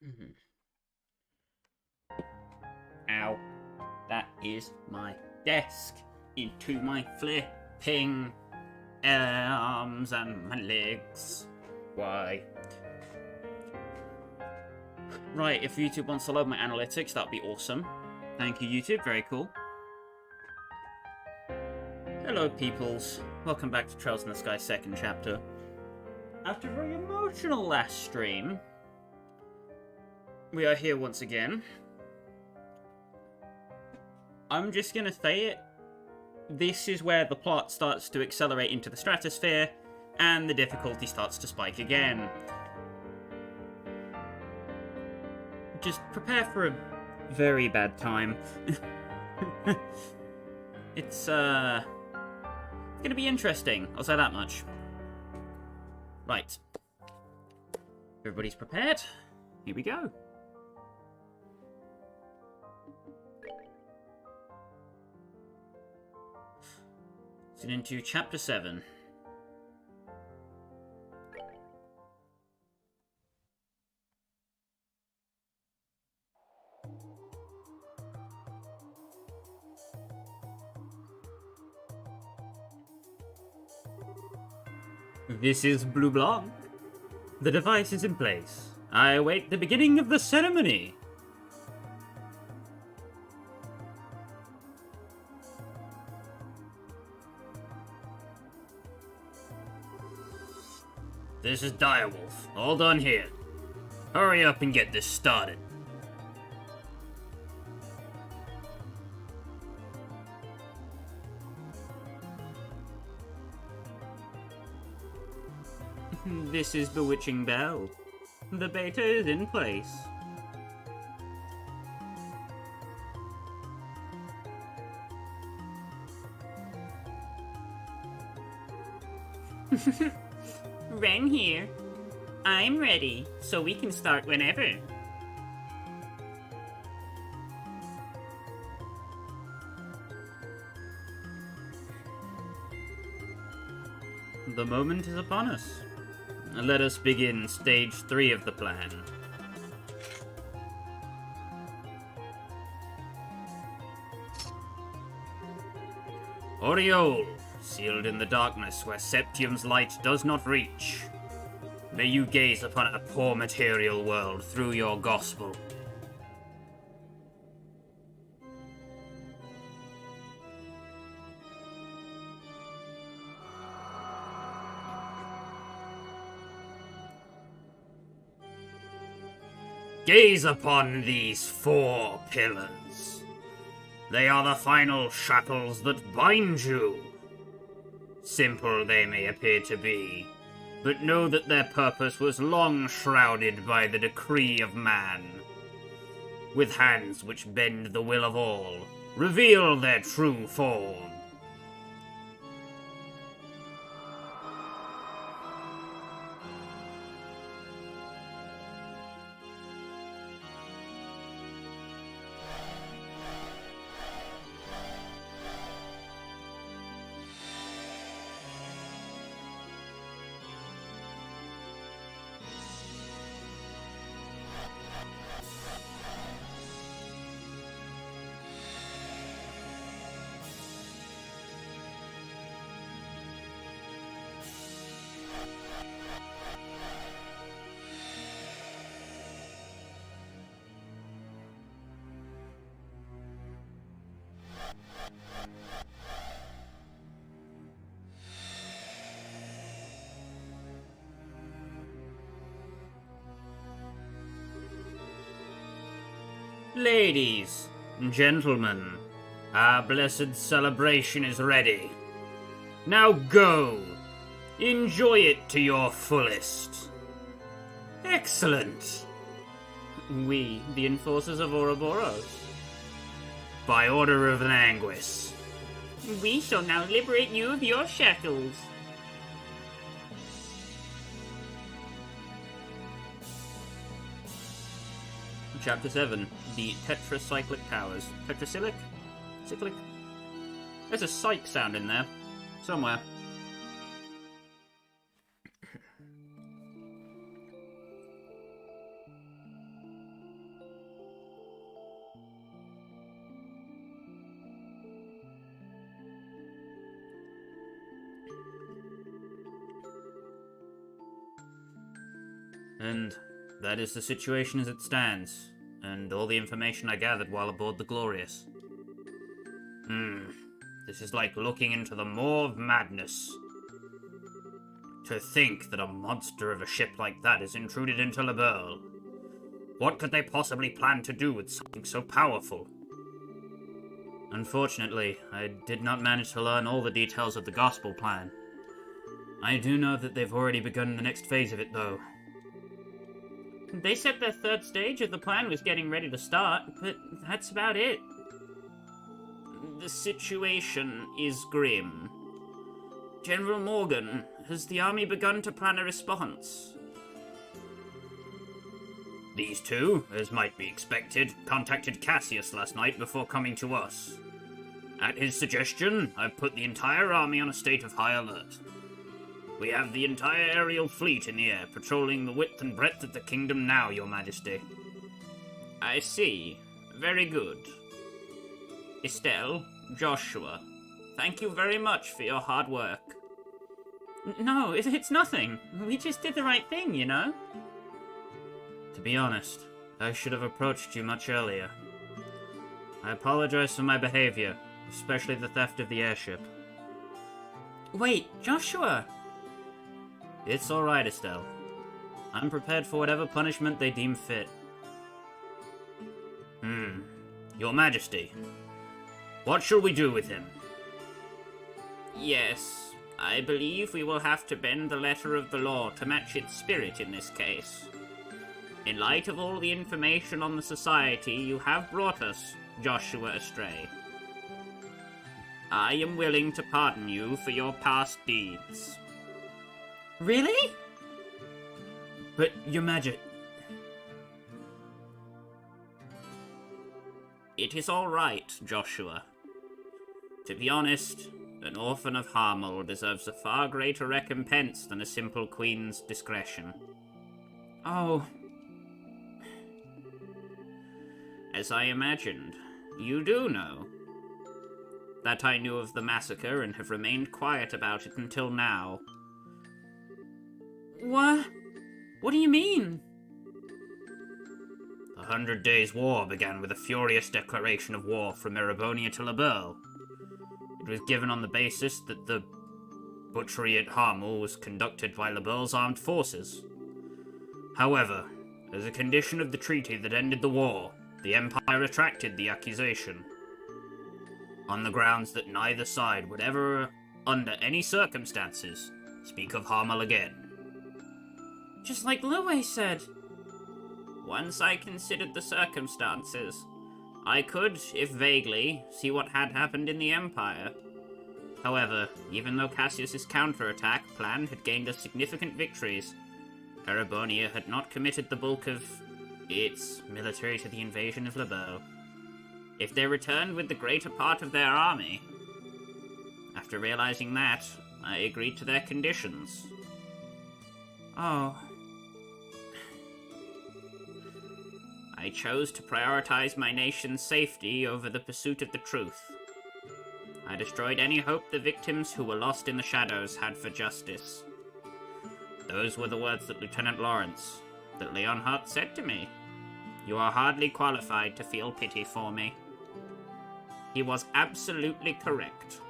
Mhm. Ow. That is my desk. Into my flipping arms and my legs. Why? Right, if YouTube wants to load my analytics, that'd be awesome. Thank you, YouTube. Very cool. Hello, peoples. Welcome back to Trails in the Sky second chapter. After a very emotional last stream, we are here once again. I'm just gonna say it. This is where the plot starts to accelerate into the stratosphere, and the difficulty starts to spike again. Just prepare for a very bad time. It's gonna be interesting, I'll say that much. Right. Everybody's prepared? Here we go. Into Chapter 7. This is Bleublanc. The device is in place. I await the beginning of the ceremony. This is Direwolf. All done here. Hurry up and get this started. This is Bewitching Bell. The beta is in place. Ren here. I'm ready, so we can start whenever. The moment is upon us. Let us begin stage 3 of the plan. Oriole, sealed in the darkness where Septium's light does not reach. May you gaze upon a poor material world through your gospel. Gaze upon these 4 pillars. They are the final shackles that bind you. Simple they may appear to be, but know that their purpose was long shrouded by the decree of man. With hands which bend the will of all, reveal their true form. Ladies, gentlemen, our blessed celebration is ready. Now go! Enjoy it to your fullest. Excellent! We, the enforcers of Ouroboros. By order of Languis. We shall now liberate you of your shackles. Chapter 7, the tetracyclic powers. Tetracyclic? Cyclic? There's a psych sound in there. Somewhere. And that is the situation as it stands, and all the information I gathered while aboard the Glorious. This is like looking into the maw of madness. To think that a monster of a ship like that is intruded into Le Beurre. What could they possibly plan to do with something so powerful? Unfortunately, I did not manage to learn all the details of the gospel plan. I do know that they've already begun the next phase of it, though. They said their third stage of the plan was getting ready to start, but that's about it. The situation is grim. General Morgan, has the army begun to plan a response? These two, as might be expected, contacted Cassius last night before coming to us. At his suggestion, I've put the entire army on a state of high alert. We have the entire aerial fleet in the air, patrolling the width and breadth of the kingdom now, Your Majesty. I see. Very good. Estelle, Joshua, thank you very much for your hard work. No, it's nothing. We just did the right thing, you know? To be honest, I should have approached you much earlier. I apologize for my behavior, especially the theft of the airship. Wait, Joshua! It's alright, Estelle. I'm prepared for whatever punishment they deem fit. Your Majesty, what shall we do with him? Yes, I believe we will have to bend the letter of the law to match its spirit in this case. In light of all the information on the society you have brought us, Joshua Arseille, I am willing to pardon you for your past deeds. Really? But, Your Majesty... It is all right, Joshua. To be honest, an orphan of Harmel deserves a far greater recompense than a simple queen's discretion. Oh. As I imagined, you do know. That I knew of the massacre and have remained quiet about it until now. What? What do you mean? The 100 Days' War began with a furious declaration of war from Erebonia to Le Beurre. It was given on the basis that the butchery at Harmel was conducted by Le Beurre's armed forces. However, as a condition of the treaty that ended the war, the Empire retracted the accusation, on the grounds that neither side would ever, under any circumstances, speak of Harmel again. Just like Louis said. Once I considered the circumstances, I could, if vaguely, see what had happened in the Empire. However, even though Cassius's counterattack plan had gained us significant victories, Erebonia had not committed the bulk of its military to the invasion of Le Beurre. If they returned with the greater part of their army, after realizing that, I agreed to their conditions. Oh. I chose to prioritize my nation's safety over the pursuit of the truth. I destroyed any hope the victims who were lost in the shadows had for justice. Those were the words that Lieutenant Lawrence, that Leonhardt said to me. You are hardly qualified to feel pity for me. He was absolutely correct.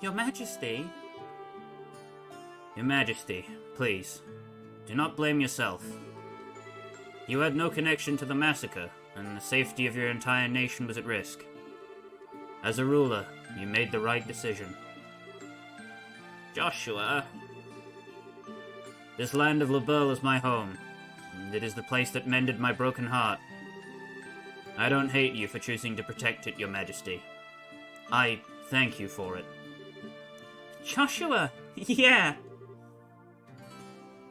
Your Majesty? Your Majesty, please, do not blame yourself. You had no connection to the massacre, and the safety of your entire nation was at risk. As a ruler, you made the right decision. Joshua... This land of Le Beurre is my home, and it is the place that mended my broken heart. I don't hate you for choosing to protect it, Your Majesty. I thank you for it. Joshua! Yeah!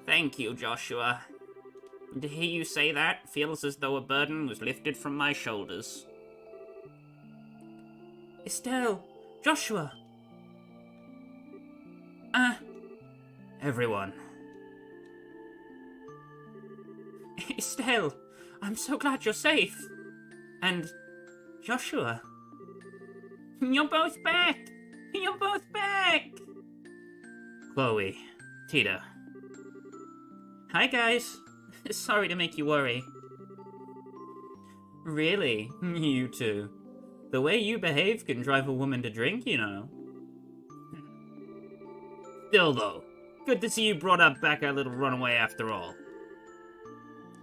Thank you, Joshua. To hear you say that feels as though a burden was lifted from my shoulders. Estelle! Joshua! Everyone. Estelle! I'm so glad you're safe! And... Joshua... You're both back! You're both back! Chloe, Tita... Hi guys. Sorry to make you worry. Really? You two. The way you behave can drive a woman to drink, you know. Still though, good to see you brought up back our little runaway after all.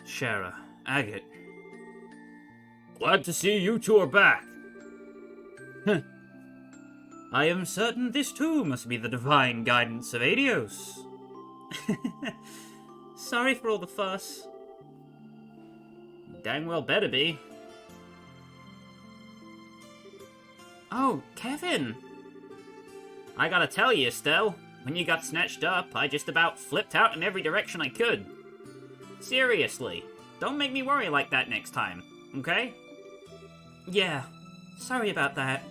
Shara, Agate. Glad to see you two are back. I am certain this too must be the divine guidance of Adios. Sorry for all the fuss. Dang well better be. Oh, Kevin! I gotta tell you, Estelle, when you got snatched up, I just about flipped out in every direction I could. Seriously, don't make me worry like that next time, okay? Yeah, sorry about that.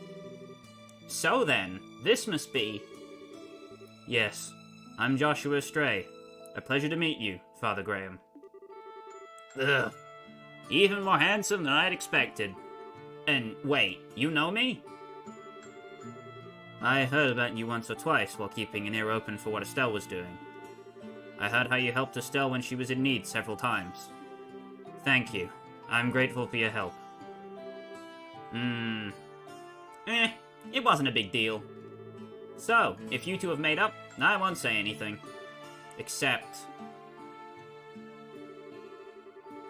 So then, this must be... Yes, I'm Joshua Stray. A pleasure to meet you, Father Graham. Ugh. Even more handsome than I'd expected. And wait, you know me? I heard about you once or twice while keeping an ear open for what Estelle was doing. I heard how you helped Estelle when she was in need several times. Thank you. I'm grateful for your help. It wasn't a big deal. So, if you two have made up, I won't say anything. Except...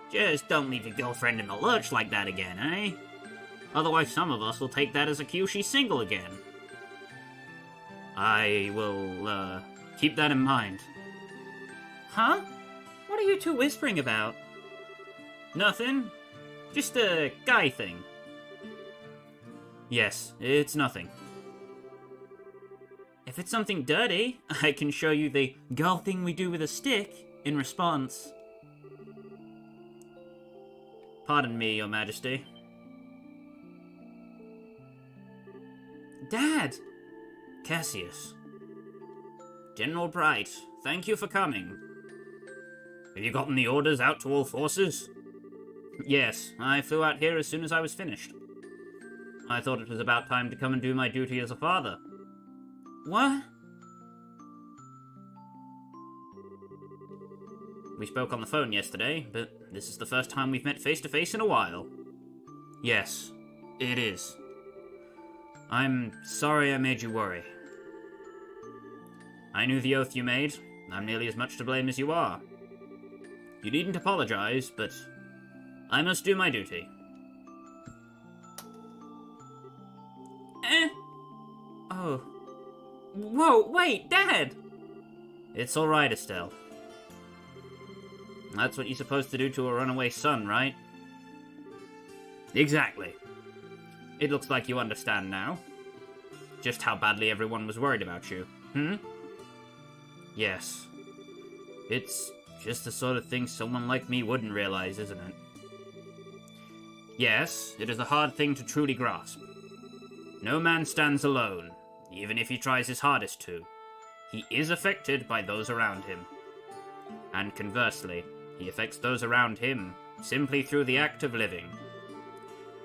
just don't leave your girlfriend in the lurch like that again, eh? Otherwise some of us will take that as a cue she's single again. I will, keep that in mind. Huh? What are you two whispering about? Nothing. Just a guy thing. Yes, it's nothing. If it's something dirty, I can show you the girl thing we do with a stick in response. Pardon me, Your Majesty. Dad! Cassius. General Bright, thank you for coming. Have you gotten the orders out to all forces? Yes, I flew out here as soon as I was finished. I thought it was about time to come and do my duty as a father. What? We spoke on the phone yesterday, but this is the first time we've met face-to-face in a while. Yes, it is. I'm sorry I made you worry. I knew the oath you made. I'm nearly as much to blame as you are. You needn't apologize, but I must do my duty. Oh. Whoa, wait, Dad! It's alright, Estelle. That's what you're supposed to do to a runaway son, right? Exactly. It looks like you understand now. Just how badly everyone was worried about you. Yes. It's just the sort of thing someone like me wouldn't realize, isn't it? Yes, it is a hard thing to truly grasp. No man stands alone, even if he tries his hardest to. He is affected by those around him. And conversely, he affects those around him simply through the act of living.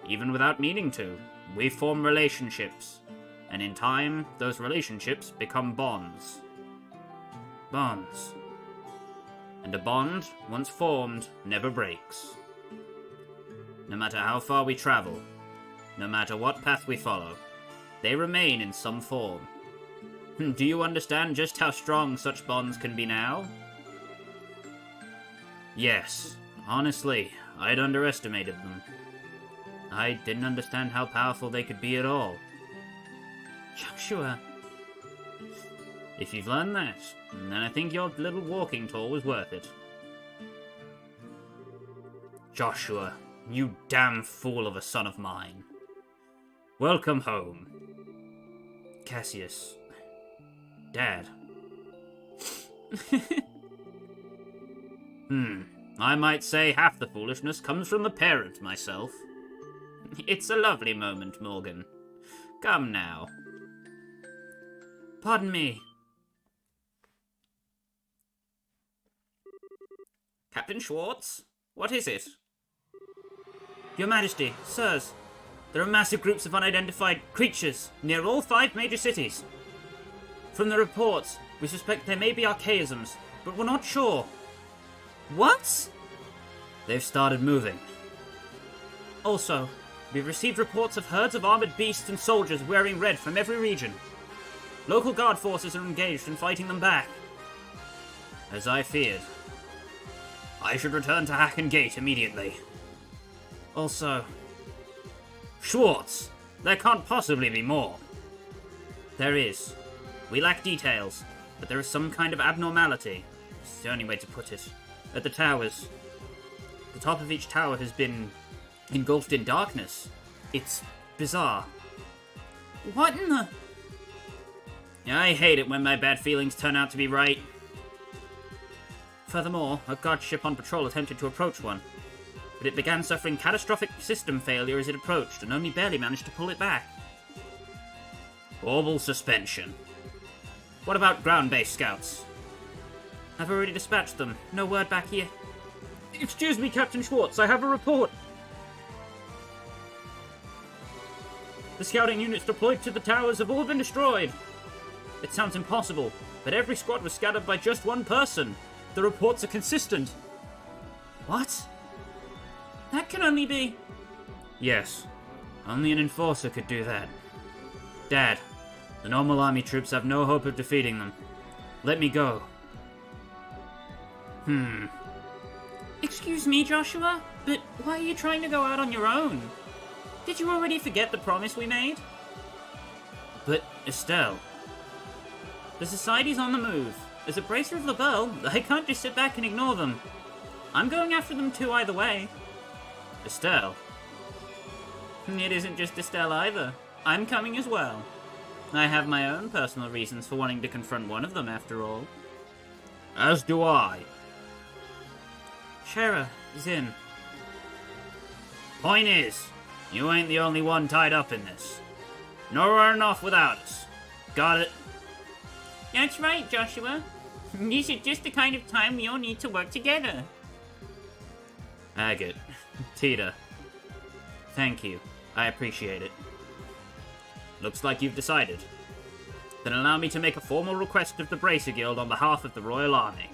Even without meaning to, we form relationships, and in time, those relationships become bonds. Bonds. And a bond, once formed, never breaks. No matter how far we travel, no matter what path we follow, they remain in some form. Do you understand just how strong such bonds can be now? Yes, honestly, I'd underestimated them. I didn't understand how powerful they could be at all. Joshua. If you've learned that, then I think your little walking tour was worth it. Joshua, you damn fool of a son of mine. Welcome home. Cassius. Dad. I might say half the foolishness comes from the parent myself. It's a lovely moment, Morgan. Come now. Pardon me. Captain Schwartz? What is it? Your Majesty, sirs, there are massive groups of unidentified creatures near all 5 major cities. From the reports, we suspect there may be archaisms, but we're not sure. What? They've started moving. Also, we've received reports of herds of armored beasts and soldiers wearing red from every region. Local guard forces are engaged in fighting them back. As I feared. I should return to Hacken Gate immediately. Also, Schwartz! There can't possibly be more. there is. We lack details, but there is some kind of abnormality. It's the only way to put it. At the towers. The top of each tower has been engulfed in darkness. It's bizarre. What in the... I hate it when my bad feelings turn out to be right. Furthermore, a guard ship on patrol attempted to approach one, but it began suffering catastrophic system failure as it approached and only barely managed to pull it back. Orbital suspension. What about ground-based scouts? I've already dispatched them. No word back here. Excuse me, Captain Schwartz, I have a report. The scouting units deployed to the towers have all been destroyed. It sounds impossible, but every squad was scattered by just one person. The reports are consistent. What? That can only be... Yes. Only an enforcer could do that. Dad, the normal army troops have no hope of defeating them. Let me go. Excuse me, Joshua, but why are you trying to go out on your own? Did you already forget the promise we made? But, Estelle... The Society's on the move. As a bracer of the bell, I can't just sit back and ignore them. I'm going after them too either way. Estelle... It isn't just Estelle either. I'm coming as well. I have my own personal reasons for wanting to confront one of them, after all. As do I. Shara is in. Point is, you ain't the only one tied up in this. Nor running off without us. Got it? That's right, Joshua. This is just the kind of time we all need to work together. Agate. Tita. Thank you. I appreciate it. Looks like you've decided. Then allow me to make a formal request of the Bracer Guild on behalf of the Royal Army.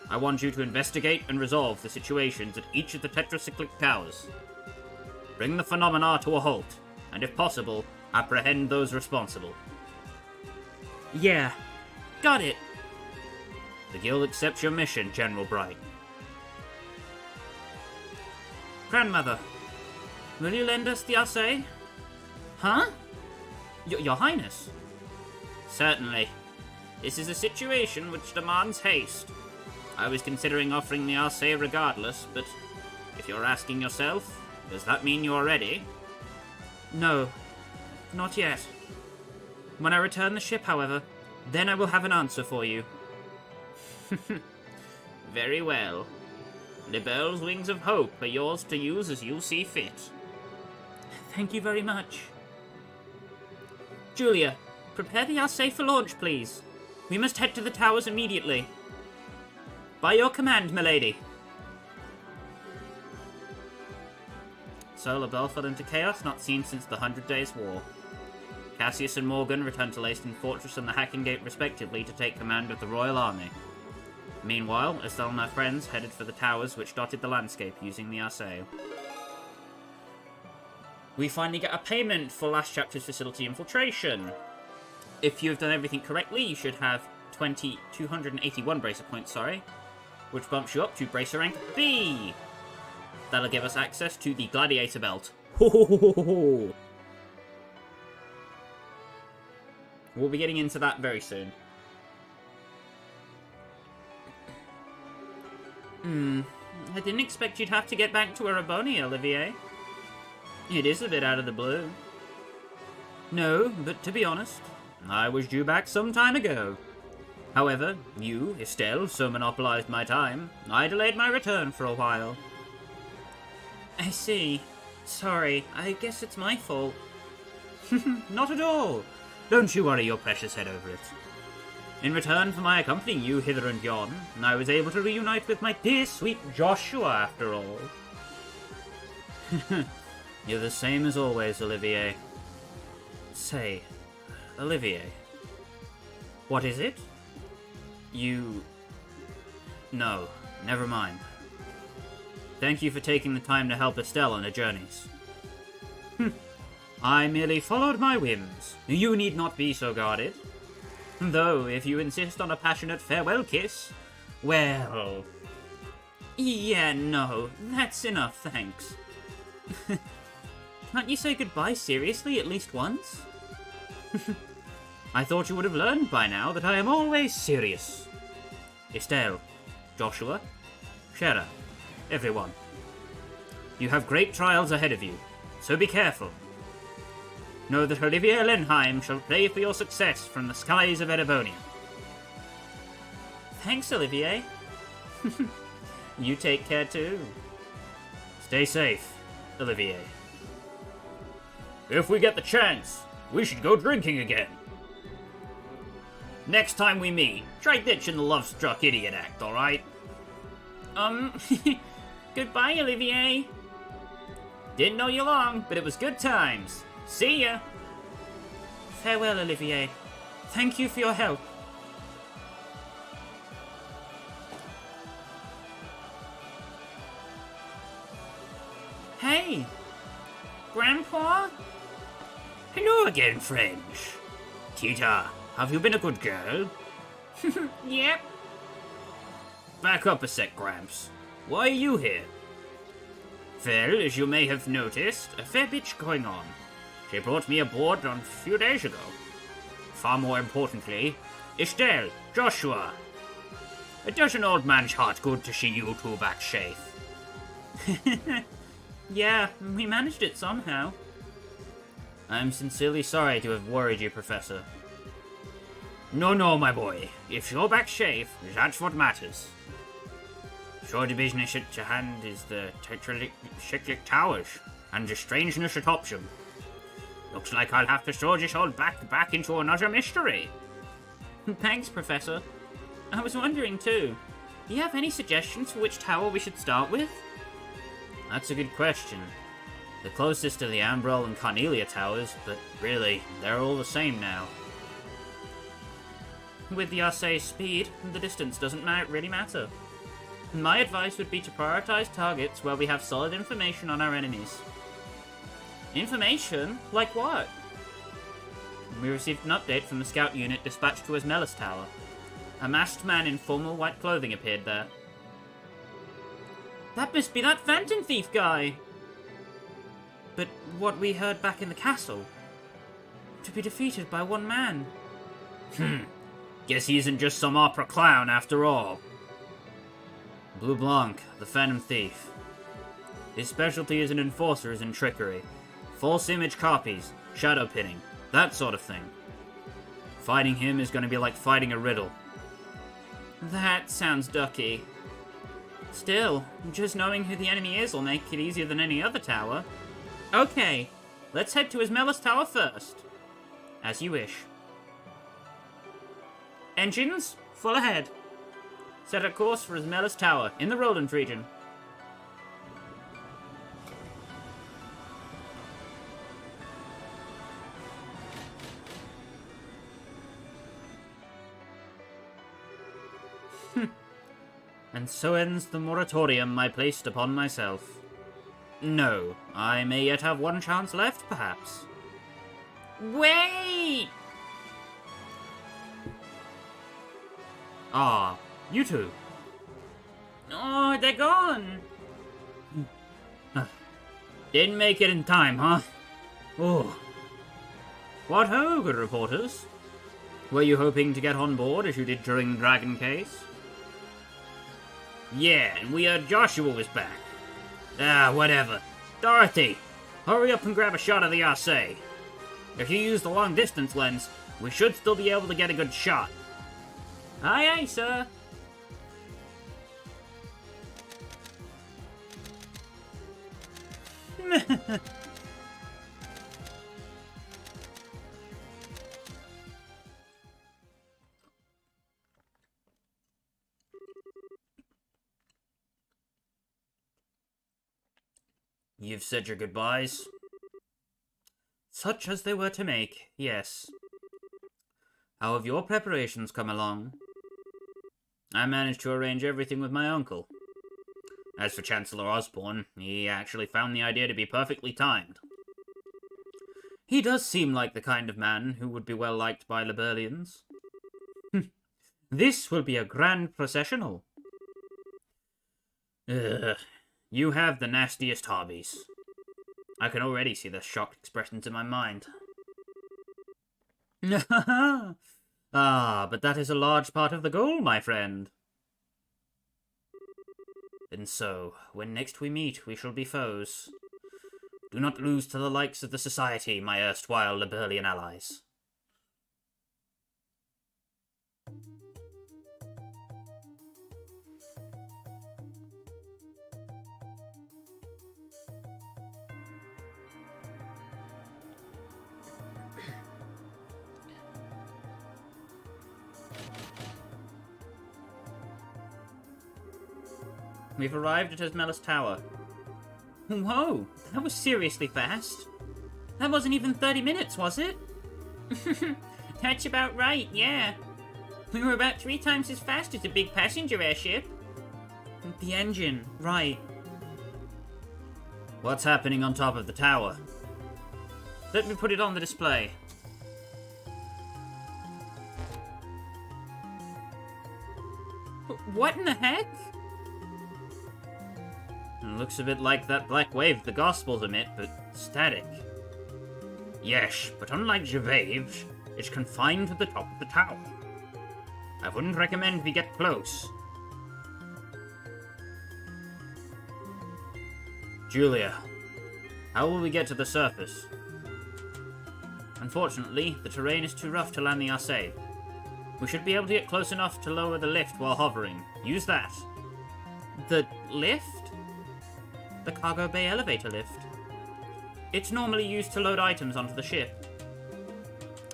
I want you to investigate and resolve the situations at each of the tetracyclic towers. Bring the phenomena to a halt, and if possible, apprehend those responsible. Yeah. Got it. The Guild accepts your mission, General Bright. Grandmother, will you lend us the Arseille? Huh? Your Highness? Certainly. This is a situation which demands haste. I was considering offering the Arseille regardless, but if you're asking yourself, does that mean you're ready? No, not yet. When I return the ship, however, then I will have an answer for you. Very well. Libelle's wings of hope are yours to use as you see fit. Thank you very much. Julia, prepare the Arseille for launch, please. We must head to the towers immediately. By your command, milady. So Libelle fell into chaos not seen since the 100 Days' War. Cassius and Morgan returned to Leyston Fortress and the Hacking Gate respectively to take command of the Royal Army. Meanwhile, Estelle and her friends headed for the towers which dotted the landscape using the Arseille. We finally get a payment for last chapter's facility infiltration. If you've done everything correctly, you should have 281 bracer points, which bumps you up to bracer rank B. That'll give us access to the gladiator belt. Ho ho ho ho ho. We'll be getting into that very soon. I didn't expect you'd have to get back to Ereboni, Olivier. It is a bit out of the blue. No, but to be honest, I was due back some time ago. However, you, Estelle, so monopolized my time, I delayed my return for a while. I see. Sorry, I guess it's my fault. Not at all. Don't you worry your precious head over it. In return for my accompanying you hither and yon, I was able to reunite with my dear sweet Joshua after all. You're the same as always, Olivier. Say, Olivier. What is it? You... No, Never mind. Thank you for taking the time to help Estelle on her journeys. I merely followed my whims. You need not be so guarded. Though, if you insist on a passionate farewell kiss, well... Yeah, no, that's enough, thanks. Can't you say goodbye seriously at least once? I thought you would have learned by now that I am always serious. Estelle, Joshua, Shera, everyone. You have great trials ahead of you, so be careful. Know that Olivier Lenheim shall pray for your success from the skies of Erebonia. Thanks, Olivier. You take care too. Stay safe, Olivier. If we get the chance, we should go drinking again. Next time we meet, try ditching the love-struck idiot act, alright? Goodbye, Olivier. Didn't know you long, but it was good times. See ya! Farewell, Olivier. Thank you for your help. Hey! Grandpa? Hello again, French. Tita, have you been a good girl? Yep. Back up a sec, Gramps. Why are you here? Well, as you may have noticed, a fair bit's going on. She brought me aboard a few days ago. Far more importantly, Estelle, Joshua. It does an old man's heart good to see you two back safe. Yeah, we managed it somehow. I'm sincerely sorry to have worried you, Professor. No, my boy. If you're back safe, that's what matters. Sure, the business at your hand is the Tetralic Towers, and the strangeness atop them. Looks like I'll have to throw this old back into another mystery. Thanks, Professor. I was wondering too, do you have any suggestions for which tower we should start with? That's a good question. The closest to the Ambrel and Cornelia towers, but really, they're all the same now. With the Arseille speed, the distance doesn't really matter. My advice would be to prioritize targets where we have solid information on our enemies. Information? Like what? We received an update from the scout unit dispatched to Esmelas Tower. A masked man in formal white clothing appeared there. That must be that Phantom Thief guy! But what we heard back in the castle? To be defeated by one man. Guess he isn't just some opera clown after all. Bleublanc, the Phantom Thief. His specialty as an enforcer is in trickery. False image copies, shadow pinning, that sort of thing. Fighting him is going to be like fighting a riddle. That sounds ducky. Still, just knowing who the enemy is will make it easier than any other tower. Okay, let's head to Esmelas Tower first. As you wish. Engines, full ahead. Set a course for Esmelas Tower, in the Roland region. And so ends the moratorium I placed upon myself. No, I may yet have one chance left, perhaps. Wait! Ah, you two. Oh, they're gone! Didn't make it in time, huh? Oh. What ho, good reporters? Were you hoping to get on board as you did during the Dragon case? Yeah, and we heard Joshua was back. Ah, whatever. Dorothy, hurry up and grab a shot of the Arseille. If you use the long-distance lens, we should still be able to get a good shot. Aye, aye, sir. You've said your goodbyes? Such as they were to make, yes. How have your preparations come along? I managed to arrange everything with my uncle. As for Chancellor Osborne, he actually found the idea to be perfectly timed. He does seem like the kind of man who would be well liked by Liberlians. This will be a grand processional. Ugh, you have the nastiest hobbies. I can already see the shocked expressions in my mind. Ah, but that is a large part of the goal, my friend. And so, when next we meet, we shall be foes. Do not lose to the likes of the Society, my erstwhile Liberlian allies. We've arrived at Esmelas Tower. Whoa, that was seriously fast. That wasn't even 30 minutes, was it? That's about right, yeah. We were about 3 times as fast as a big passenger airship. The engine, right. What's happening on top of the tower? Let me put it on the display. What in the heck? Looks a bit like that black wave the Gospels emit, but static. Yes, but unlike the waves, it's confined to the top of the tower. I wouldn't recommend we get close. Julia, how will we get to the surface? Unfortunately, the terrain is too rough to land the Arseille. We should be able to get close enough to lower the lift while hovering. Use that. The lift? The cargo bay elevator lift. It's normally used to load items onto the ship.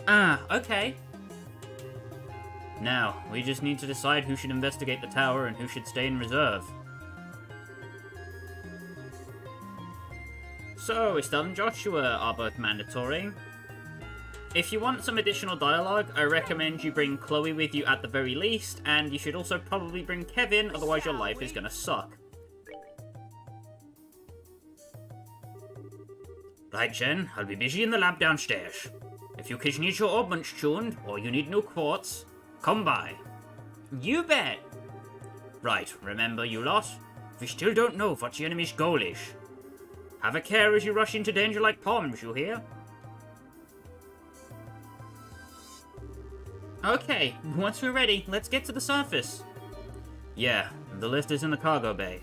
Ah, okay. Now, we just need to decide who should investigate the tower and who should stay in reserve. So, Estelle and Joshua are both mandatory. If you want some additional dialogue, I recommend you bring Chloe with you at the very least, and you should also probably bring Kevin, otherwise your life is gonna suck. Right, Jen, I'll be busy in the lab downstairs. If you kids need your orbments tuned, or you need new quartz, come by. You bet. Right, remember, you lot, we still don't know what the enemy's goal is. Have a care as you rush into danger like palms, you hear? Okay, once we're ready, let's get to the surface. Yeah, the lift is in the cargo bay.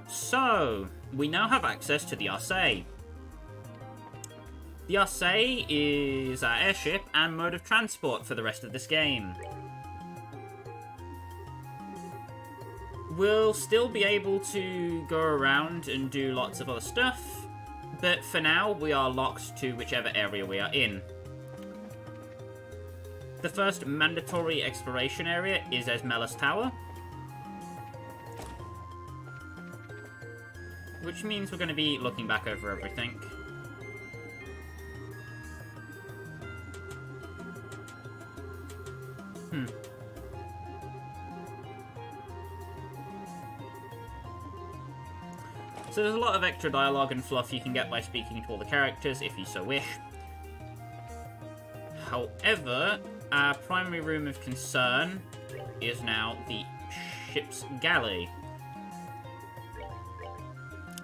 So, we now have access to the Arseille. The Arseille is our airship and mode of transport for the rest of this game. We'll still be able to go around and do lots of other stuff, but for now we are locked to whichever area we are in. The first mandatory exploration area is Esmelas Tower, which means we're going to be looking back over everything. So there's a lot of extra dialogue and fluff you can get by speaking to all the characters, if you so wish. However, our primary room of concern is now the ship's galley.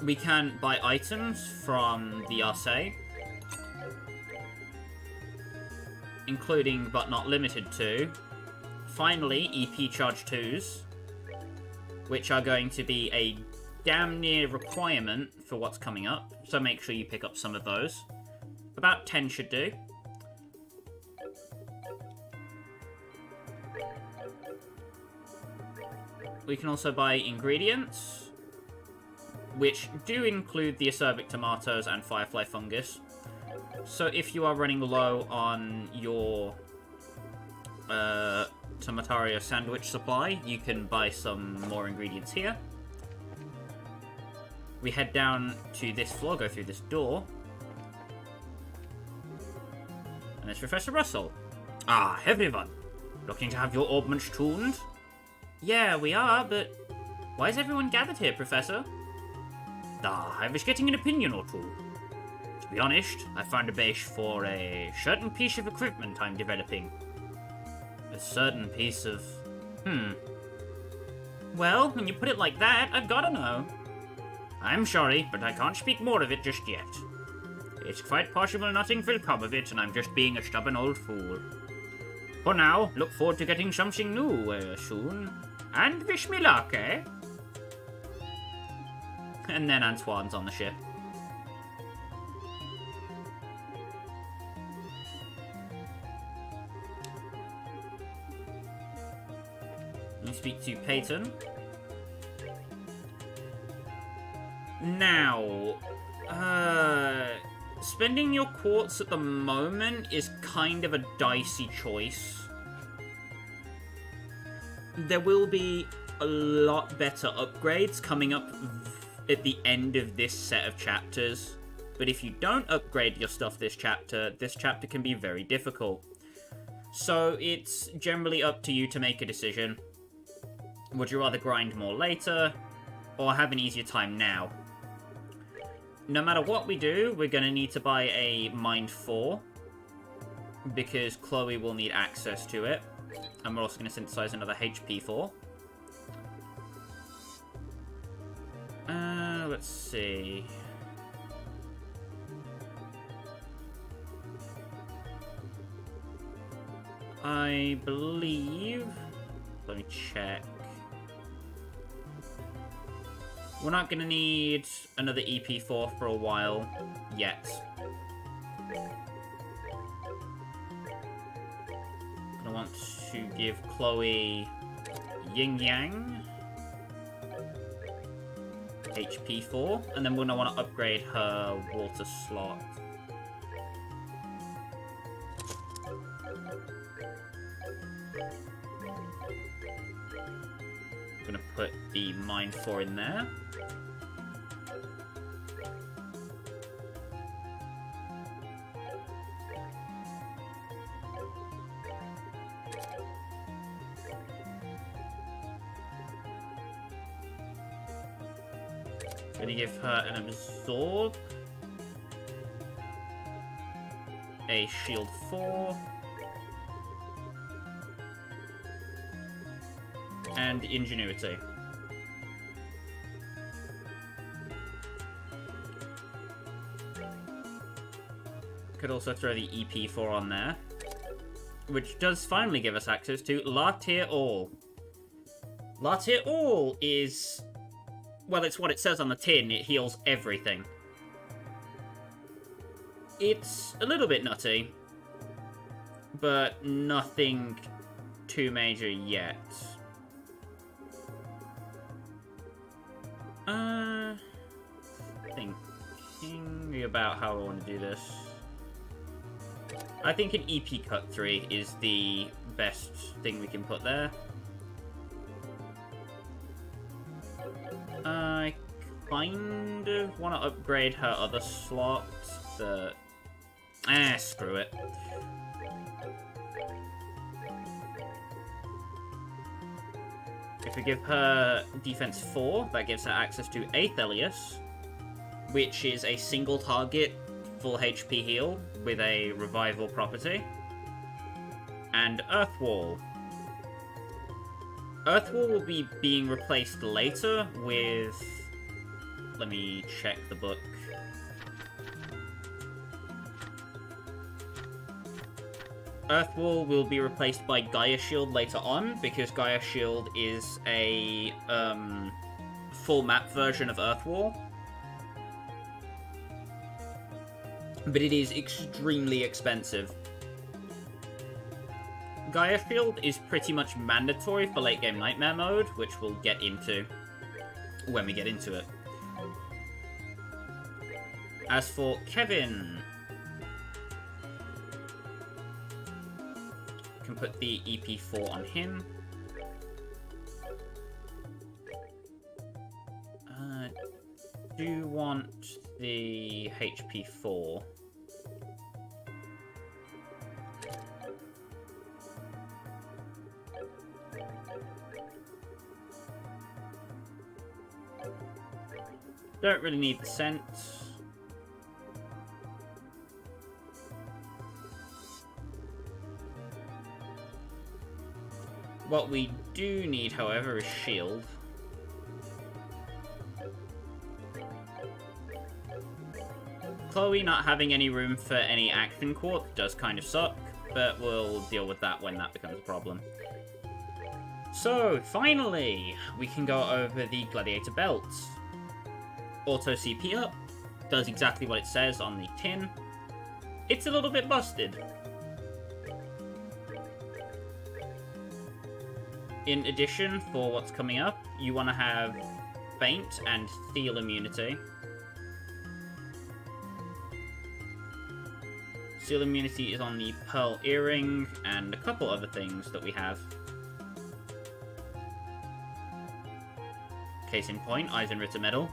We can buy items from the Arseille, including, but not limited to, finally, EP Charge 2s, which are going to be a damn near requirement for what's coming up, so make sure you pick up some of those. About 10 should do. We can also buy ingredients, which do include the acerbic tomatoes and firefly fungus. So if you are running low on your tomatario sandwich supply, you can buy some more ingredients here. We head down to this floor, go through this door. And it's Professor Russell. Ah, everyone. Looking to have your orbments tuned? Yeah, we are, but why is everyone gathered here, Professor? I was getting an opinion or two. To be honest, I found a base for a certain piece of equipment I'm developing. A certain piece of... Well, when you put it like that, I've gotta know. I'm sorry, but I can't speak more of it just yet. It's quite possible nothing will come of it, and I'm just being a stubborn old fool. For now, look forward to getting something new soon. And wish me luck, eh? And then Antoine's on the ship. You speak to Peyton. Now, spending your quartz at the moment is kind of a dicey choice. There will be a lot better upgrades coming up at the end of this set of chapters, but if you don't upgrade your stuff this chapter can be very difficult. So it's generally up to you to make a decision. Would you rather grind more later, or have an easier time now? No matter what we do, we're going to need to buy a Mind 4, because Chloe will need access to it, and we're also going to synthesize another HP 4. Let's see. I believe... Let me check. We're not going to need another EP4 for a while yet. I want to give Chloe Yin Yang HP4, and then we're going to want to upgrade her water slot. I'm going to put the Mind 4 in there. Gonna give her an absorb, a shield 4, and ingenuity. Could also throw the EP4 on there, which does finally give us access to La Tire All. La Tire All is... well, it's what it says on the tin, it heals everything. It's a little bit nutty, but nothing too major yet. Thinking about how I want to do this. I think an EP Cut 3 is the best thing we can put there. I kind of want to upgrade her other slot, but... screw it. If we give her defense 4, that gives her access to Aethelius, which is a single target full HP heal with a revival property, and Earthwall. Earthwall will be being replaced later with... let me check the book. Earthwall will be replaced by Gaia Shield later on, because Gaia Shield is a full map version of Earthwall. But it is extremely expensive. Gaia Shield is pretty much mandatory for late game Nightmare mode, which we'll get into when we get into it. As for Kevin, can put the EP4 on him. Do want the HP4. Don't really need the scent. What we do need, however, is shield. Chloe not having any room for any action quart does kind of suck, but we'll deal with that when that becomes a problem. So, finally, we can go over the Gladiator belt. Auto CP up, does exactly what it says on the tin. It's a little bit busted. In addition, for what's coming up, you want to have Feint and Thiel immunity. Seal immunity is on the Pearl Earring and a couple other things that we have. Case in point, Eisenritter Medal.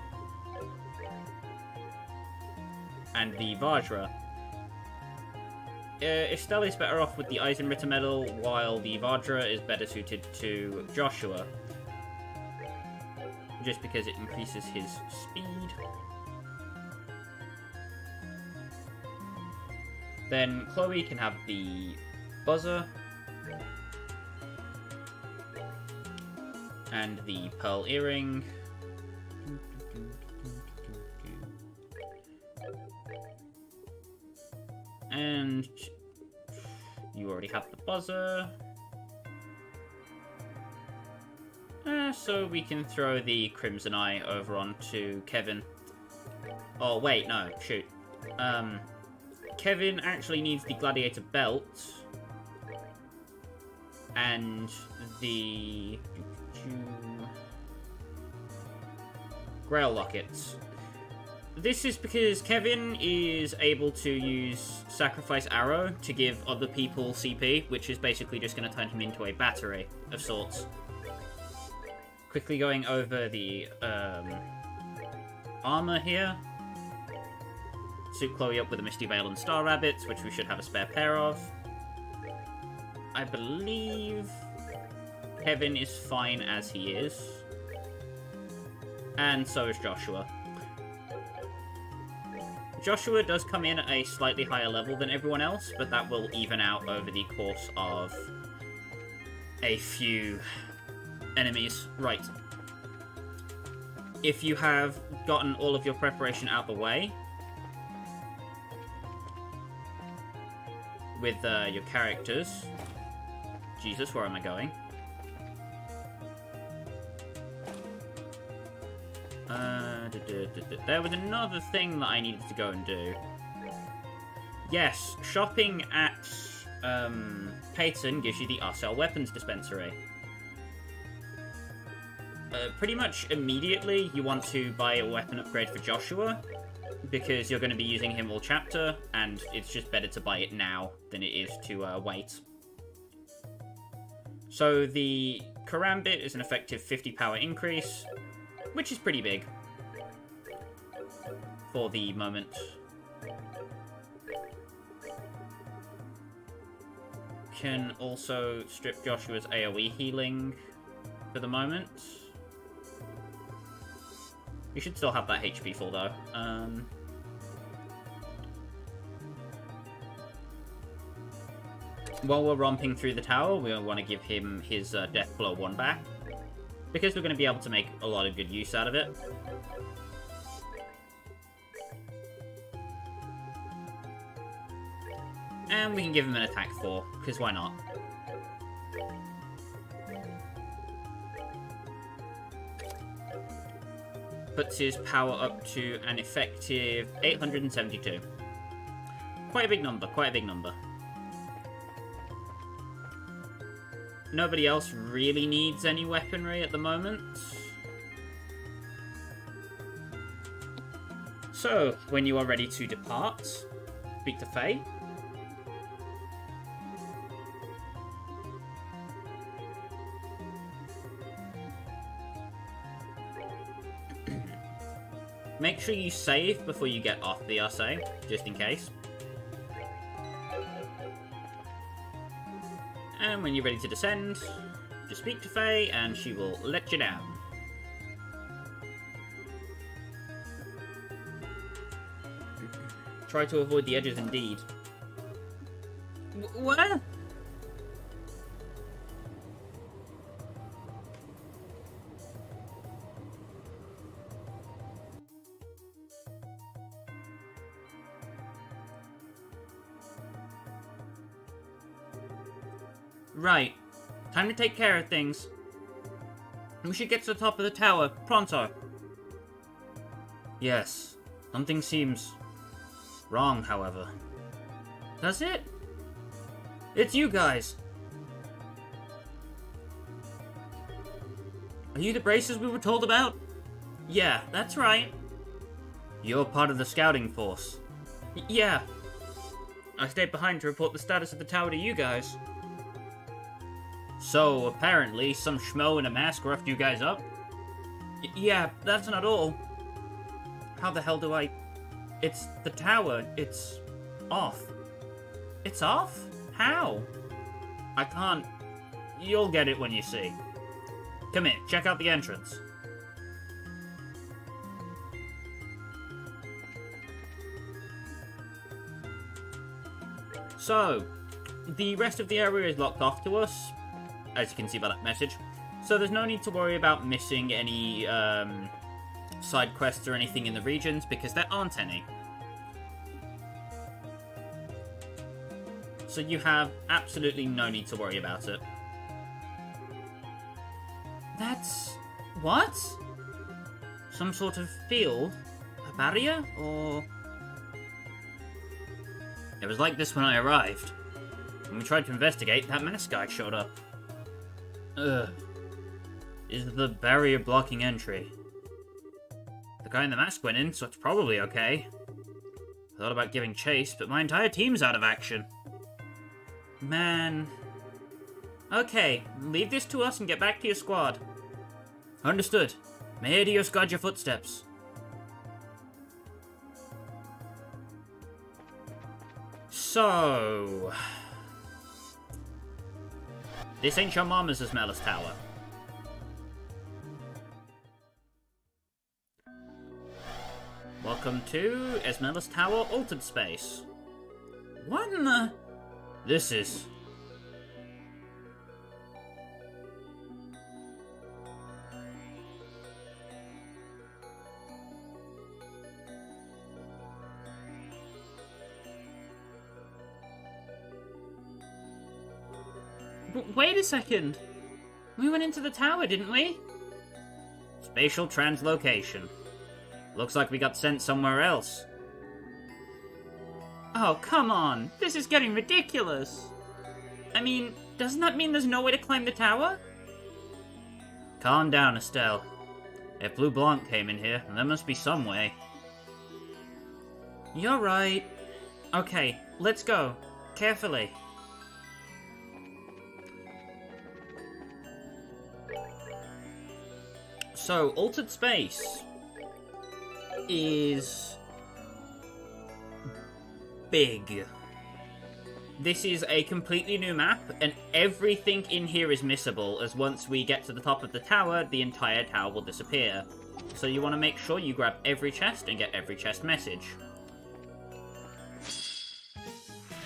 And the Vajra. Estelle is better off with the Eisenritter Medal, while the Vajra is better suited to Joshua. Just because it increases his speed. Then Chloe can have the Buzzer. And the Pearl Earring. And you already have the Buzzer. So we can throw the Crimson Eye over onto Kevin. Oh, wait, no, shoot. Kevin actually needs the Gladiator belt. And the Grail lockets. This is because Kevin is able to use Sacrifice Arrow to give other people CP, which is basically just going to turn him into a battery of sorts. Quickly going over the armor here. Suit Chloe up with a Misty Veil and Star Rabbits, which we should have a spare pair of. I believe Kevin is fine as he is. And so is Joshua. Joshua does come in at a slightly higher level than everyone else, but that will even out over the course of a few enemies. Right. If you have gotten all of your preparation out the way, with your characters... Jesus, where am I going? There was another thing that I needed to go and do. Yes, shopping at Payton gives you the Arseille weapons dispensary. Pretty much immediately you want to buy a weapon upgrade for Joshua, because you're going to be using him all chapter, and it's just better to buy it now than it is to wait. So the Karambit is an effective 50 power increase, which is pretty big for the moment. Can also strip Joshua's AoE healing for the moment. We should still have that HP full though. While we're romping through the tower, we want to give him his Death Blow 1 back, because we're going to be able to make a lot of good use out of it. And we can give him an attack 4, because why not? Puts his power up to an effective 872. Quite a big number, quite a big number. Nobody else really needs any weaponry at the moment. So, when you are ready to depart, speak to Faye. Make sure you save before you get off the Arseille, just in case. And when you're ready to descend, just speak to Faye and she will let you down. Try to avoid the edges indeed. What? Right. Time to take care of things. We should get to the top of the tower, pronto. Yes. Something seems wrong, however. Does it? It's you guys. Are you the braces we were told about? Yeah, that's right. You're part of the scouting force. Yeah. I stayed behind to report the status of the tower to you guys. So, apparently, some schmo in a mask roughed you guys up? Yeah, that's not all. How the hell do I... It's the tower. It's off. It's off? How? I can't... You'll get it when you see. Come in, check out the entrance. So, the rest of the area is locked off to us, as you can see by that message. So there's no need to worry about missing any side quests or anything in the regions, because there aren't any. So you have absolutely no need to worry about it. That's... what? Some sort of field? A barrier? Or... It was like this when I arrived. When we tried to investigate, that mask guy showed up. Ugh. Is the barrier blocking entry? The guy in the mask went in, so it's probably okay. I thought about giving chase, but my entire team's out of action. Man. Okay, leave this to us and get back to your squad. Understood. May Dios guard your footsteps. So... this ain't your mama's Esmelas tower. Welcome to Esmelas Tower Altered Space. What in the... This is... Wait a second. We went into the tower, didn't we? Spatial translocation. Looks like we got sent somewhere else. Oh, come on. This is getting ridiculous. I mean, doesn't that mean there's no way to climb the tower? Calm down, Estelle. If Bleublanc came in here, there must be some way. You're right. Okay, let's go. Carefully. So, Altered Space is big. This is a completely new map, and everything in here is missable, as once we get to the top of the tower, the entire tower will disappear. So you want to make sure you grab every chest and get every chest message.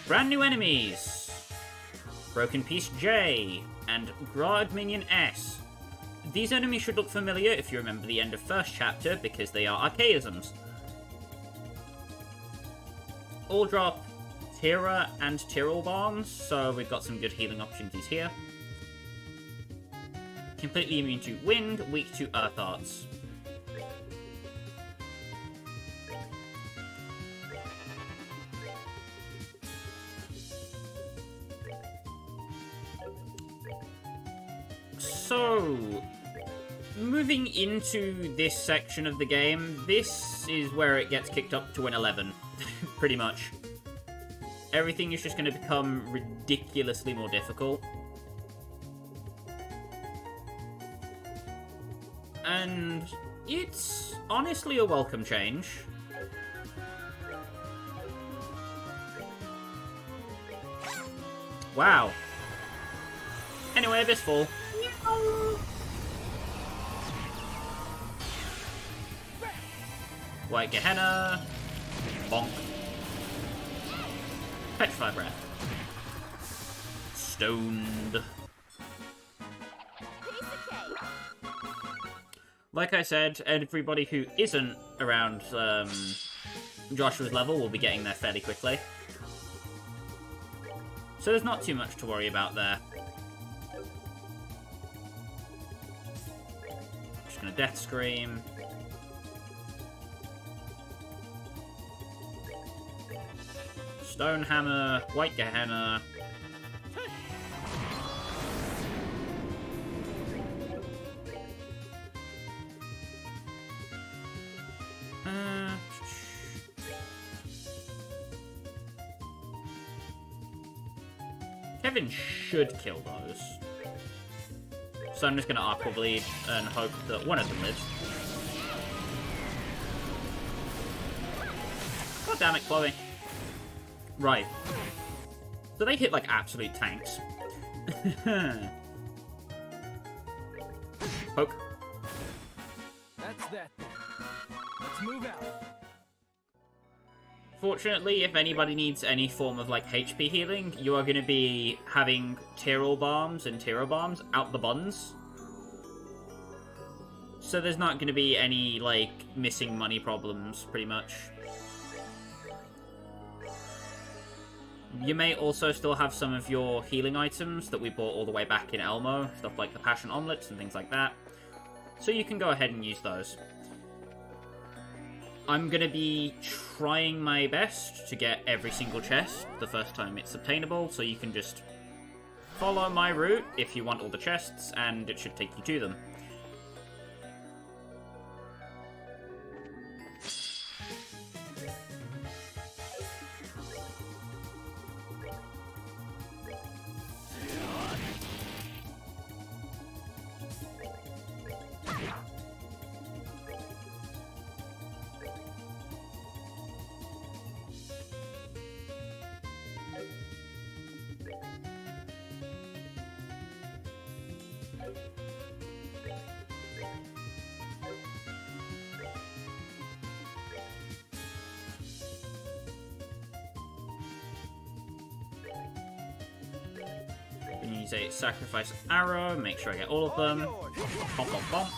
Brand new enemies! Broken Piece J, and Grog Minion S. These enemies should look familiar if you remember the end of first chapter, because they are archaisms. All drop Tira and Tyrrell bombs, so we've got some good healing opportunities here. Completely immune to wind, weak to earth arts. So, moving into this section of the game, this is where it gets kicked up to an 11, pretty much. Everything is just going to become ridiculously more difficult. And it's honestly a welcome change. Wow. Anyway, Abyss Fall. White Gehenna. Bonk. Petrify Breath. Stoned. Like I said, everybody who isn't around Joshua's level will be getting there fairly quickly. So there's not too much to worry about there. Just gonna Death Scream. Stone Hammer, White Gehenna. Kevin should kill those. So I'm just gonna Aqua Bleed and hope that one of them lives. God damn it, Chloe. Right. So they hit like absolute tanks. Poke. That's that. Let's move out. Fortunately, if anybody needs any form of like HP healing, you are going to be having Tyrol Bombs and Tiro Bombs out the buns. So there's not going to be any like missing money problems, pretty much. You may also still have some of your healing items that we bought all the way back in Elmo, stuff like the Passion Omelets and things like that. So you can go ahead and use those. I'm going to be trying my best to get every single chest the first time it's obtainable, so you can just follow my route if you want all the chests, and it should take you to them. Use a sacrifice arrow, make sure I get all of them. Bomp, bomp, bomp.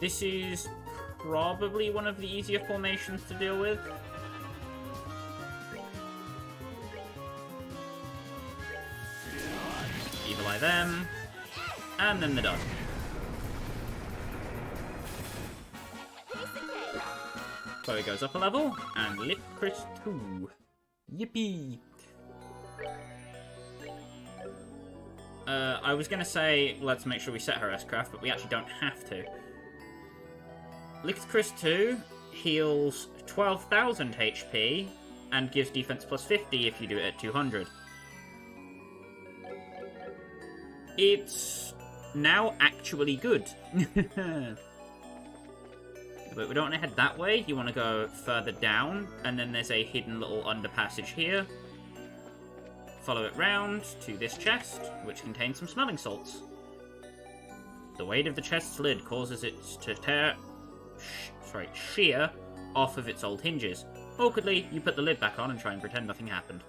This is probably one of the easier formations to deal with. Evil Eye them. And then they're done. Chloe goes up a level, and Lift Chris 2. Yippee! I was gonna say, let's make sure we set her S-Craft, but we actually don't have to. Lift Chris 2 heals 12,000 HP, and gives defense plus 50 if you do it at 200. It's now actually good. But we don't want to head that way. You want to go further down, and then there's a hidden little underpassage here. Follow it round to this chest, which contains some smelling salts. The weight of the chest's lid causes it to shear off of its old hinges. Awkwardly, you put the lid back on and try and pretend nothing happened.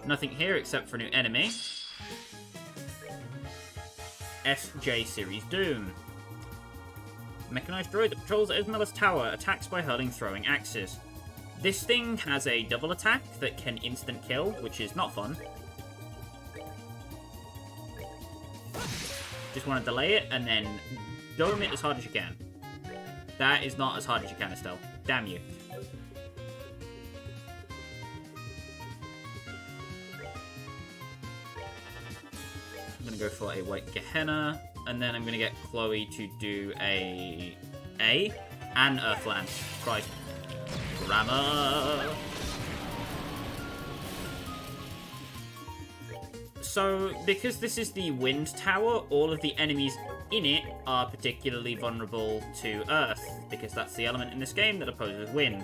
Nothing here except for a new enemy. SJ Series Doom. Mechanized droid that patrols Esmelas Tower, attacks by hurling throwing axes. This thing has a double attack that can instant kill, which is not fun. Just want to delay it and then dome it as hard as you can. That is not as hard as you can, Estelle. Damn you. I'm going to go for a White Gehenna, and then I'm going to get Chloe to do a and Earthland. Christ. Grammar. So, because this is the Wind Tower, all of the enemies in it are particularly vulnerable to Earth, because that's the element in this game that opposes wind.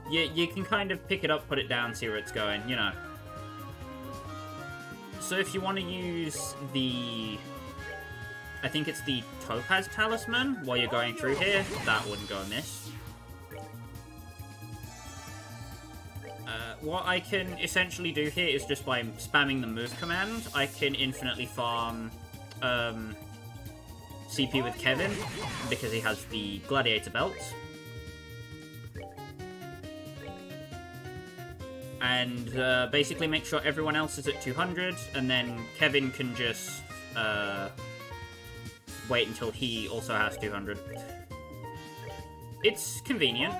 You can kind of pick it up, put it down, see where it's going, you know. So if you want to use the... I think it's the Topaz Talisman while you're going through here, that wouldn't go amiss. What I can essentially do here is just by spamming the move command, I can infinitely farm CP with Kevin, because he has the Gladiator belt. And basically make sure everyone else is at 200, and then Kevin can just wait until he also has 200. It's convenient.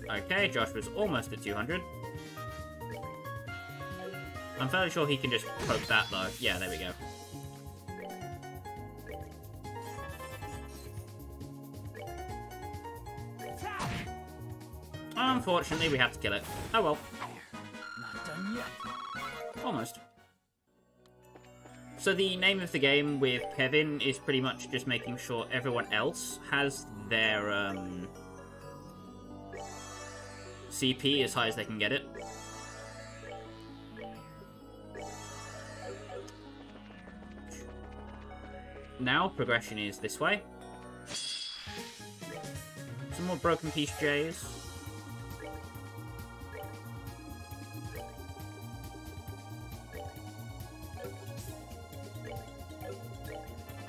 Okay, Joshua's almost at 200. I'm fairly sure he can just poke that, though. Yeah, there we go. Unfortunately, we have to kill it. Oh well. Not done yet. Almost. So the name of the game with Kevin is pretty much just making sure everyone else has their CP as high as they can get it. Now, progression is this way. Some more broken piece J's.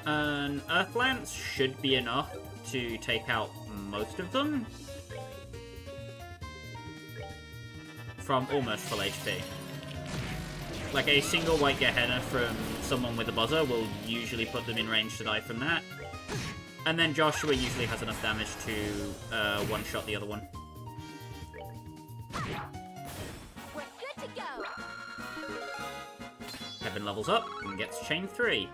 An Earth Lance should be enough to take out most of them from almost full HP. Like a single white Gehenna from someone with a buzzer will usually put them in range to die from that. And then Joshua usually has enough damage to one-shot the other one. We're good to go. Kevin levels up and gets chain 3.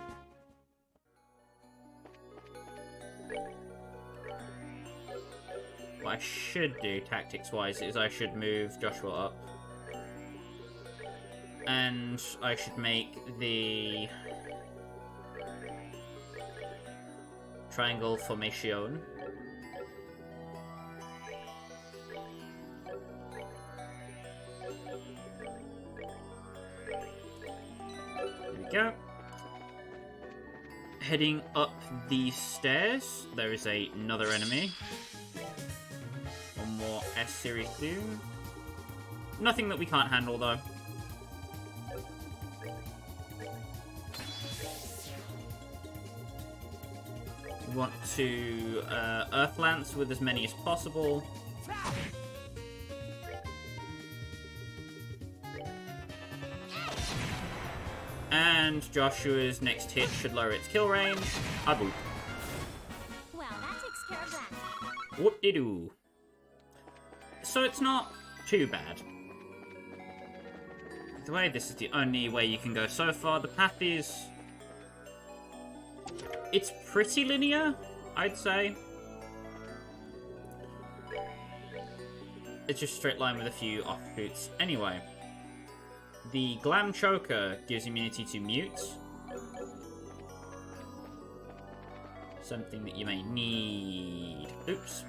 What I should do, tactics-wise, is I should move Joshua up. And I should make the triangle formation. There we go. Heading up these stairs, there is another enemy. One more S-Series Doom. Nothing that we can't handle, though. We want to Earth Lance with as many as possible. And Joshua's next hit should lower its kill range. Abu. Well, that takes care of that. Whoop-de-doo. So it's not too bad. The way this is the only way you can go so far. The path is... it's pretty linear, I'd say. It's just a straight line with a few offshoots. Anyway. The Glam Choker gives immunity to mute. Something that you may need. Oops.